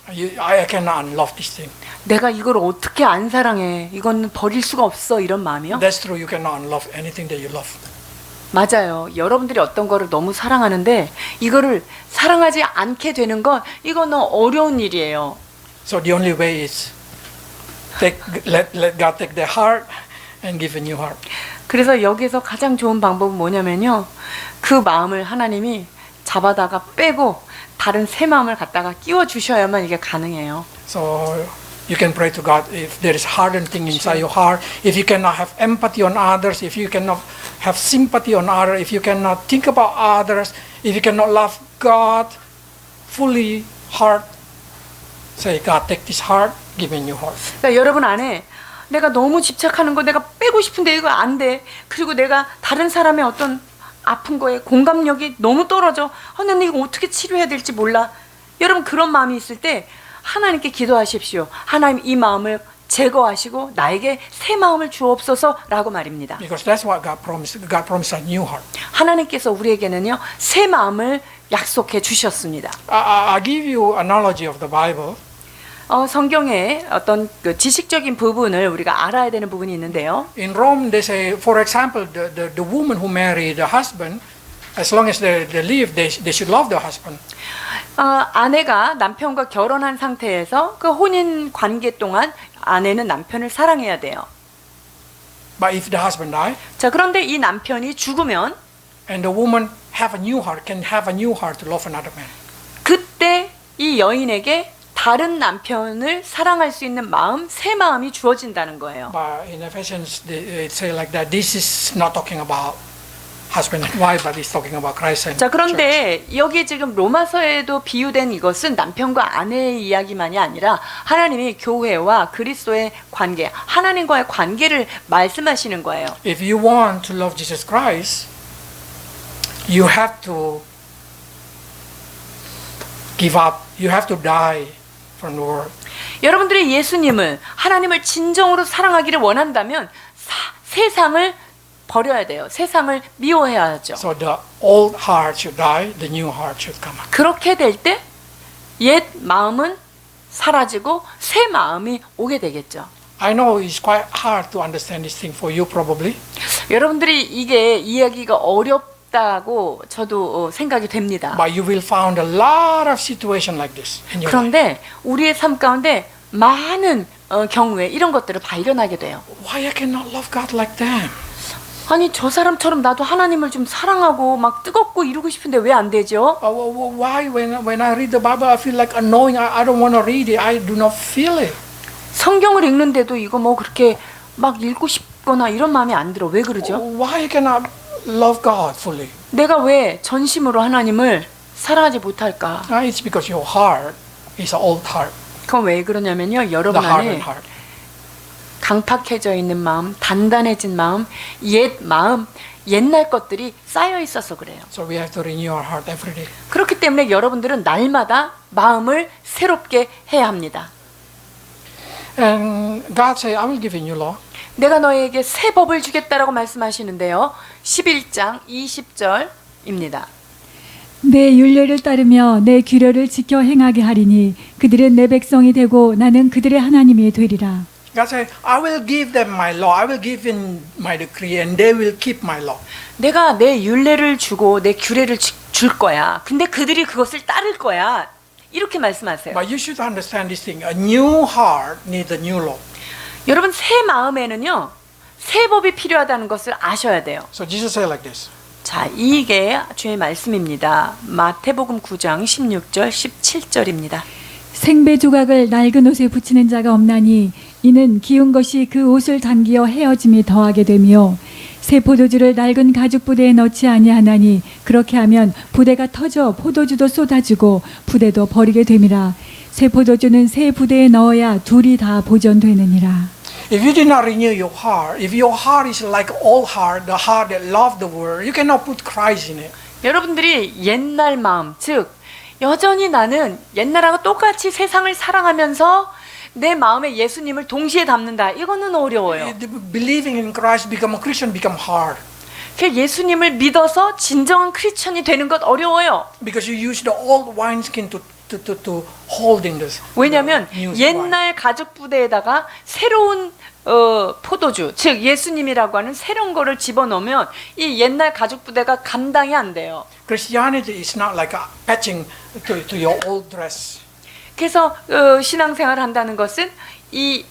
I cannot unlove this thing. 내가 이걸 어떻게 안 사랑해. 이건 버릴 수가 없어. 이런 마음이요. That's true. You cannot unlove anything that you love. 맞아요. 여러분들이 어떤 거를 너무 사랑하는데 이거를 사랑하지 않게 되는 건 이거는 어려운 일이에요. So the only way is let God take their heart and give a new heart. 그래서 여기서 가장 좋은 방법은 뭐냐면요. 그 마음을 하나님이 잡아다가 빼고 다른 새 마음을 갖다가 끼워 주셔야만 이게 가능해요. So you can pray to God if there is hardened thing inside your heart, if you cannot have empathy on others, if you cannot have sympathy on others, if you cannot think about others, if you cannot love God fully heart, say God take this heart, give me a new heart. 그러니까 여러분 안에 내가 너무 집착하는 거 내가 빼고 싶은데 이거 안 돼. 그리고 내가 다른 사람의 어떤 아픈 거에 공감력이 너무 떨어져. 나는 이거 어떻게 치료해야 될지 몰라. 여러분 그런 마음이 있을 때 하나님께 기도하십시오. 하나님 이 마음을 제거하시고 나에게 새 마음을 주옵소서라고 말입니다. Because that's what God promised. God promised a new heart. 하나님께서 우리에게는요 새 마음을 약속해 주셨습니다. I'll give you analogy of the Bible. 성경의 어떤 그 지식적인 부분을 우리가 알아야 되는 부분이 있는데요. In Rome, they say, for example, the woman who married the husband, as long as they live, they should love the husband. 아내가 남편과 결혼한 상태에서 그 혼인 관계 동안 아내는 남편을 사랑해야 돼요. But if the husband die, 자, 그런데 이 남편이 죽으면 and the woman have a new heart, can have a new heart to love another man. 그때 이 여인에게 다른 남편을 사랑할 수 있는 마음, 새 마음이 주어진다는 거예요. But in Ephesians, they say like that. This is not talking about husband and wife, but it's talking about Christ and 자, church. 그런데 여기 지금 로마서에도 비유된 이것은 남편과 아내의 이야기만이 아니라 하나님이 교회와 그리스도의 관계, 하나님과의 관계를 말씀하시는 거예요. If you want to love Jesus Christ, you have to give up. You have to die from the world. 여러분들이 예수님을 하나님을 진정으로 사랑하기를 원한다면 세상을 버려야 돼요. 세상을 미워해야 하죠. So the old heart should die, the new heart should come up. 그렇게 될 때 옛 마음은 사라지고 새 마음이 오게 되겠죠. I know it's quite hard to understand this thing for you probably. 여러분들이 이게 이해하기가 어렵다고 저도 생각이 됩니다. But you will find a lot of situation like this in your life. 그런데 우리의 삶 가운데 많은 경우에 이런 것들을 발견하게 돼요. Why I cannot love God like them? 아니 저 사람처럼 나도 하나님을 좀 사랑하고 막 뜨겁고 이루고 싶은데 왜 안 되죠? Why when I read the Bible I feel like annoying. I don't want to read it. I do not feel it. 성경을 읽는데도 이거 뭐 그렇게 막 읽고 싶거나 이런 마음이 안 들어. 왜 그러죠? Why I cannot love God fully? 내가 왜 전심으로 하나님을 사랑하지 못할까? It's because your heart is an old heart. 그건 왜 그러냐면요. The 여러분 hardened 안에 heart. 강팍해져 있는 마음, 단단해진 마음, 옛 마음, 옛날 것들이 쌓여 있어서 그래요. So we have to renew our heart every day. 그렇기 때문에 여러분들은 날마다 마음을 새롭게 해야 합니다. And God say, I will give you new law. 내가 너에게 새 법을 주겠다라고 말씀하시는데요. 11장 20절입니다. 내 율례를 따르며 내 규례를 지켜 행하게 하리니 그들은 내 백성이 되고 나는 그들의 하나님이 되리라. God said, I will give them my law. I will give in my decree and they will keep my law. 내가 내 율례를 주고 내 규례를 줄 거야. 근데 그들이 그것을 따를 거야. 이렇게 말씀하세요. But you should understand this thing. A new heart needs a new law. 여러분 새 마음에는요. 새 법이 필요하다는 것을 아셔야 돼요. So Jesus said like this. 자, 이게 주의 말씀입니다. 마태복음 9장 16절 17절입니다. 생배 조각을 낡은 옷에 붙이는 자가 없나니 이는 기운 것이 그 옷을 당기어 헤어짐이 더하게 되며 새 포도주를 낡은 가죽 부대에 넣지 아니하나니 그렇게 하면 부대가 터져 포도주도 쏟아지고 부대도 버리게 됨이라. 새 포도주는 새 부대에 넣어야 둘이 다 보존되느니라. If you did not renew your heart, if your heart is like old heart, the heart that loved the world, you cannot put Christ in it. 여러분들이 옛날 마음, 즉 여전히 나는 옛날하고 똑같이 세상을 사랑하면서 내 마음에 예수님을 동시에 담는다. 이거는 어려워요. Believing in Christ, become a Christian, become hard. 예수님을 믿어서 진정한 크리스천이 되는 것 어려워요. Because you use the old wineskin to holding this. 왜냐하면 new wine. 옛날 가죽 부대에다가 새로운 포도주, 즉 예수님이라고 하는 새로운 거를 집어넣으면 이 옛날 가죽 부대가 감당이 안 돼요. Christianity is not like a patching to your old dress. 그래서 신앙생활을 한다는 것은 이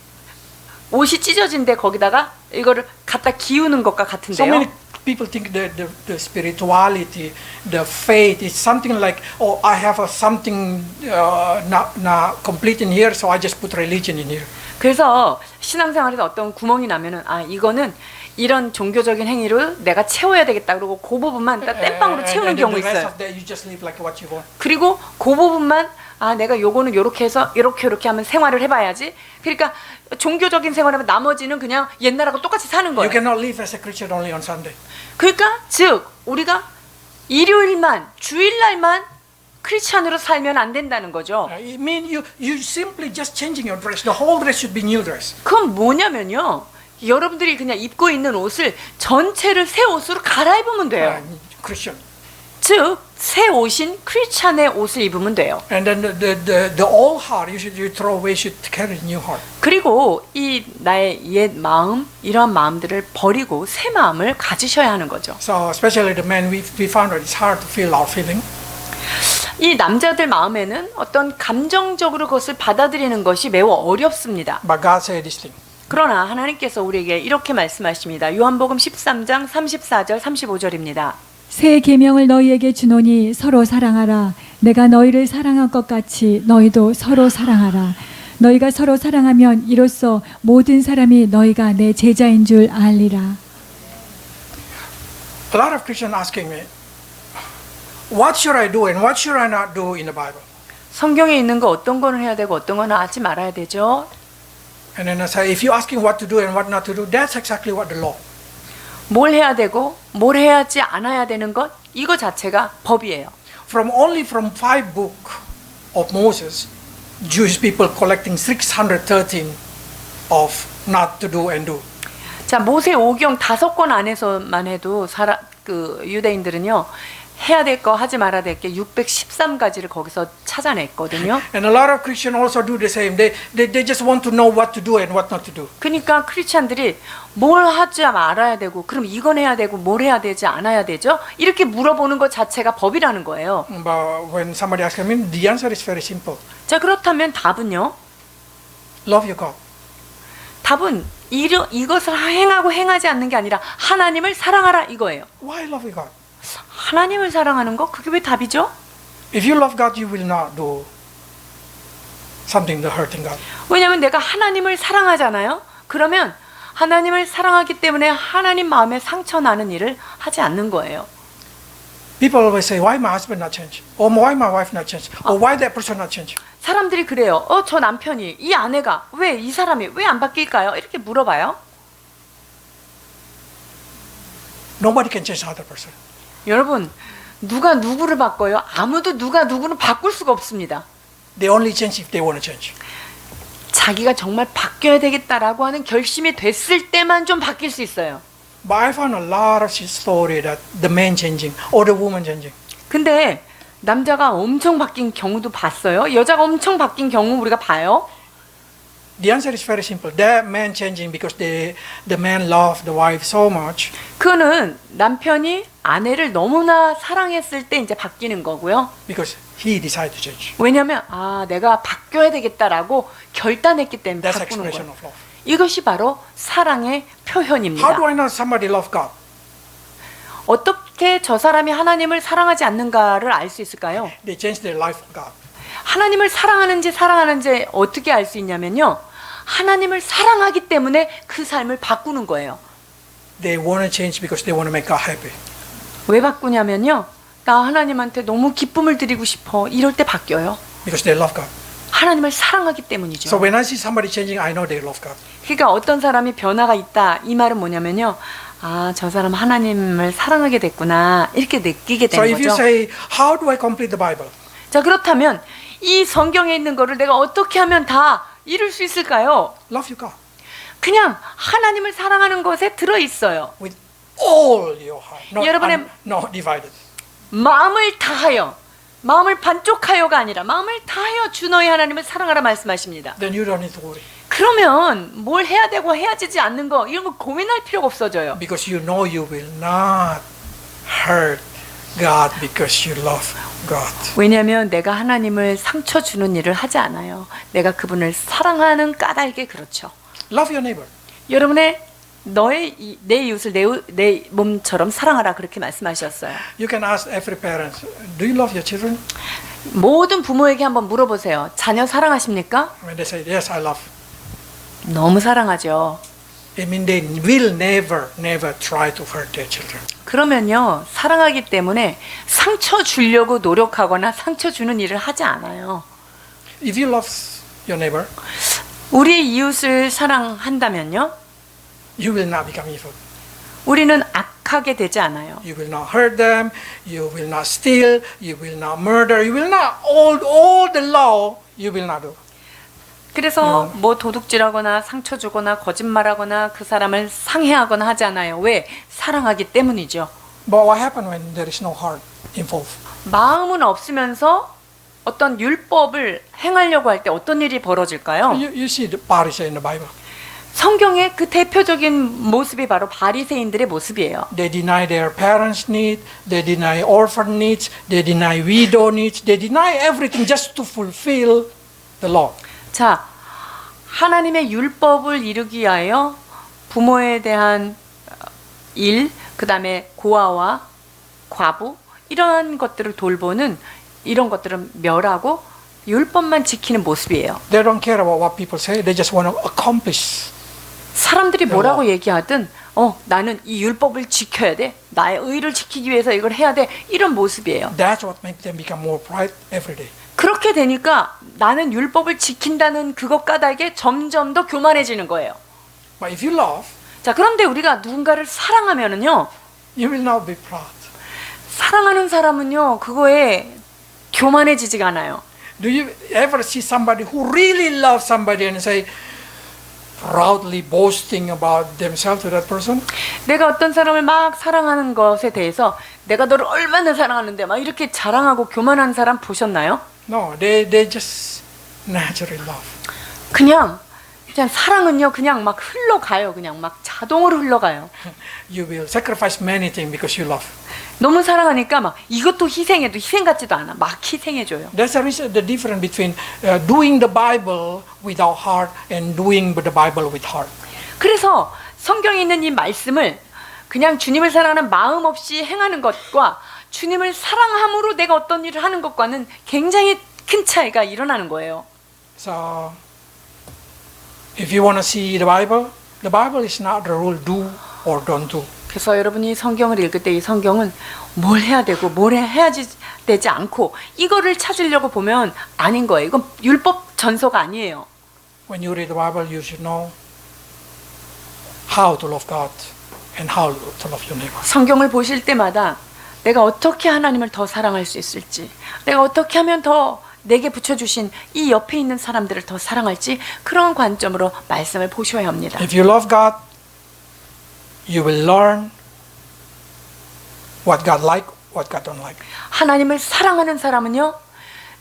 옷이 찢어진데 거기다가 이거를 갖다 기우는 것과 So 같은데요. many people think that the spirituality, the faith is something like, oh, I have something not complete in here, so I just put religion in here. 그래서 신앙생활에서 어떤 구멍이 나면은 이거는 이런 종교적인 행위로 내가 채워야 되겠다. 그러고 그 부분만 땜빵으로 채우는 경우 the rest 있어요. of that you just live like what you want. 그리고 그 부분만 내가 요거는 요렇게 해서 요렇게 하면 생활을 해봐야지. 그러니까 종교적인 생활하면 나머지는 그냥 옛날하고 똑같이 사는 You 거예요. cannot live as a Christian only on Sunday. 그러니까 즉 우리가 일요일만 주일날만 크리스찬으로 살면 안 된다는 거죠. It means you simply just changing your dress. The whole dress should be new dress. 그건 뭐냐면요. 여러분들이 그냥 입고 있는 옷을 전체를 새 옷으로 갈아입으면 돼요. Christian. 즉 새 옷인 크리스찬의 옷을 입으면 돼요. And then the old heart you throw away, you should carry new heart. 그리고 이 나의 옛 마음, 이러한 마음들을 버리고 새 마음을 가지셔야 하는 거죠. So especially the men, we found that it's hard to feel our feeling. 이 남자들 마음에는 어떤 감정적으로 그것을 받아들이는 것이 매우 어렵습니다. But God said this thing. 그러나 하나님께서 우리에게 이렇게 말씀하십니다. 요한복음 13장 34절 35절입니다. 새 계명을 너희에게 주노니 서로 사랑하라. 내가 너희를 사랑한 것 같이 너희도 서로 사랑하라. 너희가 서로 사랑하면 이로써 모든 사람이 너희가 내 제자인 줄 알리라. A lot of Christians asking me, what should I do and what should I not do in the Bible? 성경에 있는 거 어떤 거는 해야 되고 어떤 거는 하지 말아야 되죠. And then I say, if you're asking what to do and what not to do, that's exactly what the law. 뭘 해야 되고 뭘 해야지 않아야 되는 것 이거 자체가 법이에요. Only from 5 books of Moses, Jewish people collecting 613 of not to do and do. 자, 모세 오경 5권 안에서만 해도 유대인들은요. 해야 될 거 하지 말아야 될 게 613가지를 거기서 찾아냈거든요. And a lot of Christians also do the same. They just want to know what to do and what not to do. 그러니까 크리스찬들이 뭘 하지 말아야 되고 그럼 이건 해야 되고 뭘 해야 되지 않아야 되죠? 이렇게 물어보는 것 자체가 법이라는 거예요. But when somebody asks me, the answer is very simple. 자, 그렇다면 답은요? Love your God. 답은 이것을 행하고 행하지 않는 게 아니라 하나님을 사랑하라 이거예요. Why love your God? 하나님을 사랑하는 거? 그게 왜 답이죠? If you love God, you will not do something that hurting God. 왜냐하면 내가 하나님을 사랑하잖아요. 그러면 하나님을 사랑하기 때문에 하나님 마음에 상처 나는 일을 하지 않는 거예요. People always say, why my husband not change? Or why my wife not change? Or why that person not change? 사람들이 그래요. 저 남편이, 이 아내가 왜 이 사람이 왜 안 바뀔까요? 이렇게 물어봐요. Nobody can change another person. 여러분, 누가 누구를 바꿔요? 아무도 누가 누구는 바꿀 수가 없습니다. They only change if they want to change. 자기가 정말 바뀌어야 되겠다라고 하는 결심이 됐을 때만 좀 바뀔 수 있어요. But I found a lot of story that the man changing or the woman changing. 근데 남자가 엄청 바뀐 경우도 봤어요. 여자가 엄청 바뀐 경우 우리가 봐요. The answer is very simple. That man changing because the man loved the wife so much. 그거는 남편이 아내를 너무나 사랑했을 때 이제 바뀌는 거고요. Because he decided to change. 왜냐하면 내가 바뀌어야 되겠다라고 결단했기 때문에 That's 바꾸는 expression 거예요. of love. 이것이 바로 사랑의 표현입니다. How do I know somebody love God? 어떻게 저 사람이 하나님을 사랑하지 않는가를 알 수 있을까요? They change their life for God. 하나님을 사랑하는지 어떻게 알 수 있냐면요. 하나님을 사랑하기 때문에 그 삶을 바꾸는 거예요. They want to change because they want to make God happy. 왜 바꾸냐면요. 나 하나님한테 너무 기쁨을 드리고 싶어. 이럴 때 바뀌어요. Because they love God. 하나님을 사랑하기 때문이죠. So when I see somebody changing, I know they love God. 그러니까 어떤 사람이 변화가 있다. 이 말은 뭐냐면요. 저 사람 하나님을 사랑하게 됐구나. 이렇게 느끼게 So 되는 if you 거죠. say, how do I complete the Bible? 자, 그렇다면 이 성경에 있는 거를 내가 어떻게 하면 다 이룰 수 있을까요? Love you God 그냥 하나님을 사랑하는 것에 들어 있어요. with all your heart. Not, 여러분의- not divided. 마음을 다하여, 마음을 반쪽하여가 아니라 마음을 다하여 주 너희 하나님을 사랑하라 말씀하십니다. Then you don't need to worry. 그러면 뭘 해야 되고 해야지지 않는 거 이런 거 고민할 필요가 없어져요. Because you know you will not hurt God because you love God. 왜냐하면 내가 하나님을 상처 주는 일을 하지 않아요. 내가 그분을 사랑하는 까닭에 그렇죠. Love your neighbor. 여러분의 내 이웃을 내 몸처럼 사랑하라 그렇게 말씀하셨어요. You can ask every parent, do you love your children? 모든 부모에게 한번 물어보세요. 자녀 사랑하십니까? When they say, yes, I love. 너무 사랑하죠. It means they will never try to hurt their children. 그러면요, 사랑하기 때문에 상처 주려고 노력하거나 상처 주는 일을 하지 않아요. If you love your neighbor, 우리 이웃을 사랑한다면요, you will not become evil. 우리는 악하게 되지 않아요. You will not hurt them. You will not steal. You will not murder. You will not all the law. You will not do. 그래서 뭐 도둑질하거나 상처 주거나 거짓말하거나 그 사람을 상해하거나 하지 않아요. 왜? 사랑하기 때문이죠. But what happens when there is no heart involved? 마음은 없으면서 어떤 율법을 행하려고 할 때 어떤 일이 벌어질까요? You see the Pharisees in the Bible. 성경의 그 대표적인 모습이 바로 바리새인들의 모습이에요. They deny their parents' need. They deny orphan needs. They deny widow needs. They deny everything just to fulfill the law. 자, 하나님의 율법을 이루기 위하여 부모에 대한 일, 그 다음에 고아와 과부 이러한 것들을 돌보는 이런 것들은 멸하고 율법만 지키는 모습이에요. They don't care about what people say. They just want to accomplish. 사람들이 뭐라고 얘기하든 나는 이 율법을 지켜야 돼. 나의 의를 지키기 위해서 이걸 해야 돼. 이런 모습이에요. That's what makes them become more pride every day. 그렇게 되니까 나는 율법을 지킨다는 그것 까닭에 점점 더 교만해지는 거예요. But if you love, 자, 그런데 우리가 누군가를 사랑하면은요, you will not be proud. 사랑하는 사람은요, 그거에 교만해지지가 않아요. Do you ever see somebody who really loves somebody and say, proudly boasting about themselves to that person? 내가 어떤 사람을 막 사랑하는 것에 대해서 내가 너를 얼마나 사랑하는데 막 이렇게 자랑하고 교만한 사람 보셨나요? No, they just naturally love. 그냥 사랑은요, 그냥 막 흘러가요. 그냥 막 자동으로 흘러가요. You will sacrifice many things because you love. 너무 사랑하니까 막 이것도 희생해도 희생 같지도 않아. 막 희생해줘요. That's the difference between doing the Bible without heart and doing the Bible with heart. 그래서 성경에 있는 이 말씀을 그냥 주님을 사랑하는 마음 없이 행하는 것과 주님을 사랑함으로 내가 어떤 일을 하는 것과는 굉장히 큰 차이가 일어나는 거예요. So, if you want to see the Bible is not the rule do or don't do. 그래서 여러분이 성경을 읽을 때 이 성경은 뭘 해야 되고 뭘 해야지 되지 않고 이거를 찾으려고 보면 아닌 거예요. 이건 율법 전서가 아니에요. When you read the Bible, you should know how to love God and how to love your neighbor. 성경을 보실 때마다 내가 어떻게 하나님을 더 사랑할 수 있을지, 내가 어떻게 하면 더 내게 붙여주신 이 옆에 있는 사람들을 더 사랑할지 그런 관점으로 말씀을 보셔야 합니다. If you love God, you will learn what God like, what God don't like. 하나님을 사랑하는 사람은요,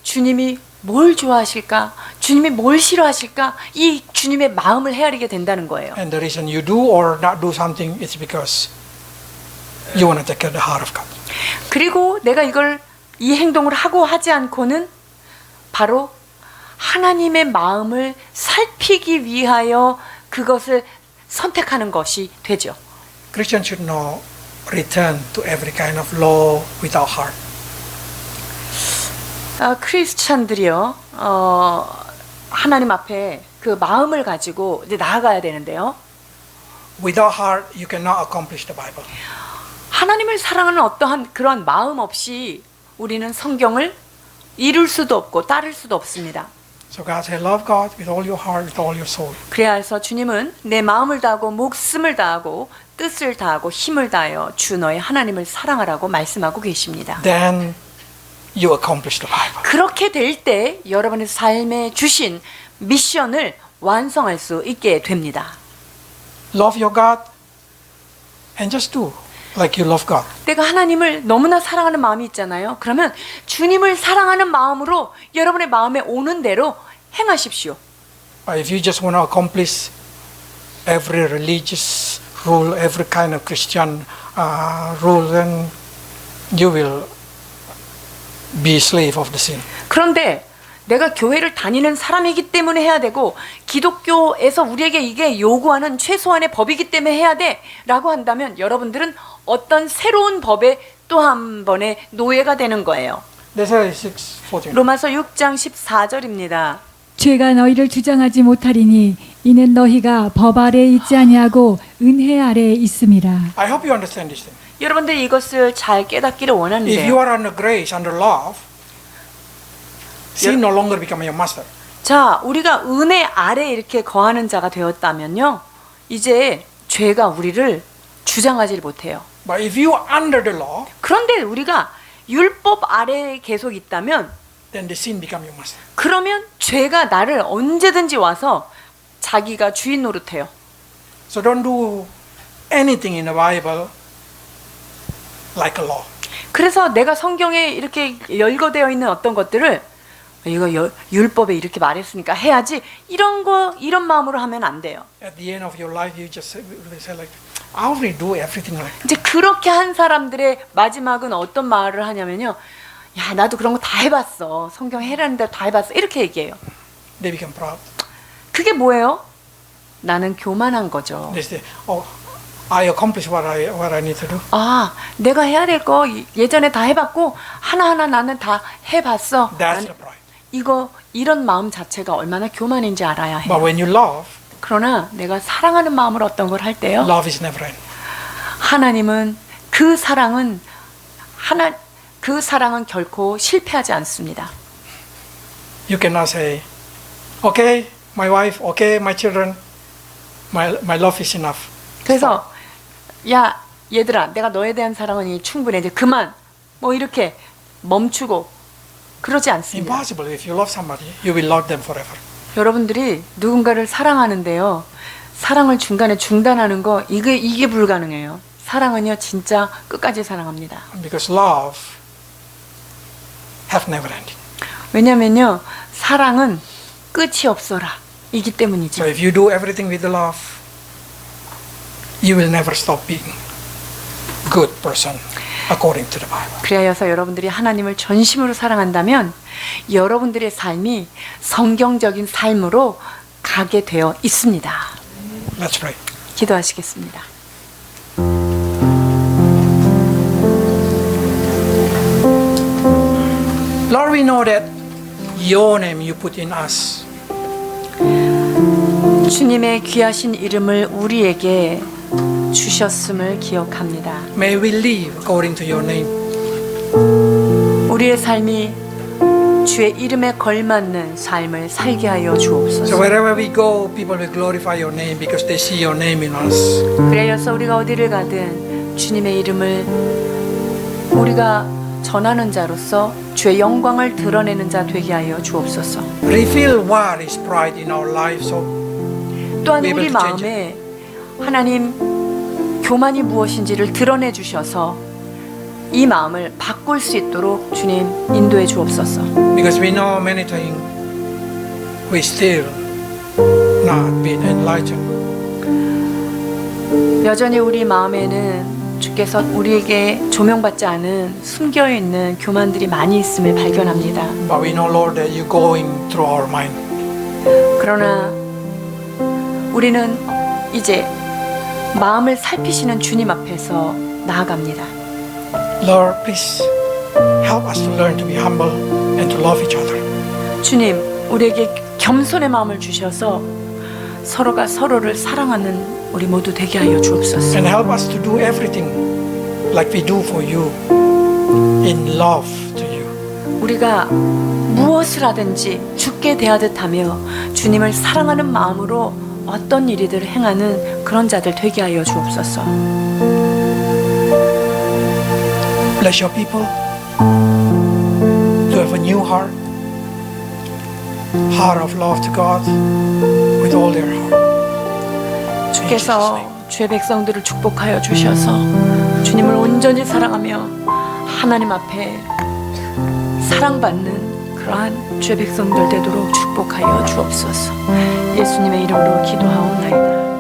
주님이 뭘 좋아하실까, 주님이 뭘 싫어하실까? 이 주님의 마음을 헤아리게 된다는 거예요. And the reason you do or not do something is because you want to take care of the heart of God. 그리고 내가 이 행동을 하고 하지 않고는 바로 하나님의 마음을 살피기 위하여 그것을 선택하는 것이 되죠. Christians should not return to every kind of law without heart. 크리스찬들이요, 하나님 앞에 그 마음을 가지고 이제 나아가야 되는데요. Without heart, you cannot accomplish the Bible. 하나님을 사랑하는 어떠한 그런 마음 없이 우리는 성경을 이룰 수도 없고 따를 수도 없습니다. So God said, love God with all your heart, with all your soul. 그래서 주님은 내 마음을 다하고 목숨을 다하고 뜻을 다하고 힘을 다하여 주 너의 하나님을 사랑하라고 말씀하고 계십니다. Then you accomplish the Bible. 그렇게 될 때 여러분의 삶에 주신 미션을 완성할 수 있게 됩니다. Love your God and just do like you love God. 내가 하나님을 너무나 사랑하는 마음이 있잖아요. 그러면 주님을 사랑하는 마음으로 여러분의 마음에 오는 대로 행하십시오. But if you just want to accomplish every religious rule, every kind of Christian rule, then you will be slave of the sin. 그런데 내가 교회를 다니는 사람이기 때문에 해야 되고 기독교에서 우리에게 이게 요구하는 최소한의 법이기 때문에 해야 돼 라고 한다면 여러분들은 어떤 새로운 법의 또 한 번의 노예가 되는 거예요. 로마서 6장 14절입니다. 죄가 너희를 주장하지 못하리니 이는 너희가 법 아래에 있지 아니하고 은혜 아래에 있음이라. I hope you understand this thing. 여러분들이 이것을 잘 깨닫기를 If you 원하는데요. are under grace, under love, sin no longer become your master. 자, 우리가 은혜 아래 이렇게 거하는 자가 되었다면요. 이제 죄가 우리를 주장하지 못해요. But if you are under the law, 그런데 우리가 율법 아래에 계속 있다면 then the sin become your master. 그러면 죄가 나를 언제든지 와서 자기가 주인 노릇해요. So don't do anything in the Bible like a law. 그래서 내가 성경에 이렇게 열거되어 있는 어떤 것들을 이거 율법에 이렇게 말했으니까 해야지 이런 마음으로 하면 안 돼요. At the end of your life, you just say like, I already do everything like. 이제 그렇게 한 사람들의 마지막은 어떤 말을 하냐면요. 야, 나도 그런 거 다 해봤어. 성경 해라는 대로 다 해봤어. 이렇게 얘기해요. They become proud. 그게 뭐예요? 나는 교만한 거죠. They say, oh, I accomplished what I need to do. 아, 내가 해야 될 거 예전에 다 해봤고 하나하나 나는 다 해봤어. That's the pride. 이런 마음 자체가 얼마나 교만인지 알아야 해요. But when you love, 그러나 내가 사랑하는 마음으로 어떤 걸 할 때요. love is never end. 하나님은 그 사랑은 결코 실패하지 않습니다. You cannot say, okay, my wife, okay, my children, my love is enough. 그래서 야, 얘들아, 내가 너에 대한 사랑은 충분해. 이제 그만. 뭐 이렇게 멈추고 그러지 않습니다. Impossible. If you love somebody, you will love them forever. 여러분들이 누군가를 사랑하는데요. 사랑을 중간에 중단하는 거 이게 불가능해요. 사랑은요, 진짜 끝까지 사랑합니다. Because love have never ending. 왜냐면요, 사랑은 끝이 없어라. 이기 때문이죠. So if you do everything with love, you will never stop being good person according to the Bible. 그래서 여러분들이 하나님을 전심으로 사랑한다면 여러분들의 삶이 성경적인 삶으로 가게 되어 있습니다. Let's pray. 기도하시겠습니다. Lord, we know that your name you put in us. 주님의 귀하신 이름을 우리에게 주셨음을 기억합니다. May we live according to your name. 우리의 삶이 주의 이름에 걸맞는 삶을 살게 하여 So 주옵소서. wherever we go, people will glorify your name because they see your name in us. 그래서 우리가 어디를 가든 주님의 이름을 우리가 전하는 자로서 주의 영광을 드러내는 자 되게 하여 주옵소서. Reveal what is pride in our lives so 또한 be able 우리 to change 마음에 하나님 교만이 무엇인지를 드러내 주셔서 이 마음을 바꿀 수 있도록 주님 인도해 주옵소서. because we know many times we still not been enlightened. 여전히 우리 마음에는 주께서 우리에게 조명받지 않은 숨겨있는 교만들이 많이 있음을 발견합니다. But we know, Lord, that you're going through our mind. 그러나 우리는 이제 마음을 살피시는 주님 앞에서 나아갑니다. Lord, please help us to learn to be humble and to love each other. 주님, 우리에게 겸손의 마음을 주셔서 서로가 서로를 사랑하는 우리 모두 되게 하여 주옵소서. And help us to do everything like we do for you in love to you. 우리가 무엇을 하든지 주께 대하듯 하며 주님을 사랑하는 마음으로 어떤 일이든 행하는 그런 자들 되게 하여 주옵소서. Bless your people to have a new heart of love to God with all their heart. 주께서 주의 백성들을 축복하여 주셔서 주님을 온전히 사랑하며 하나님 앞에 사랑받는 그러한 주의 백성들 되도록 축복하여 주옵소서. 예수님의 이름으로 기도하옵나이다.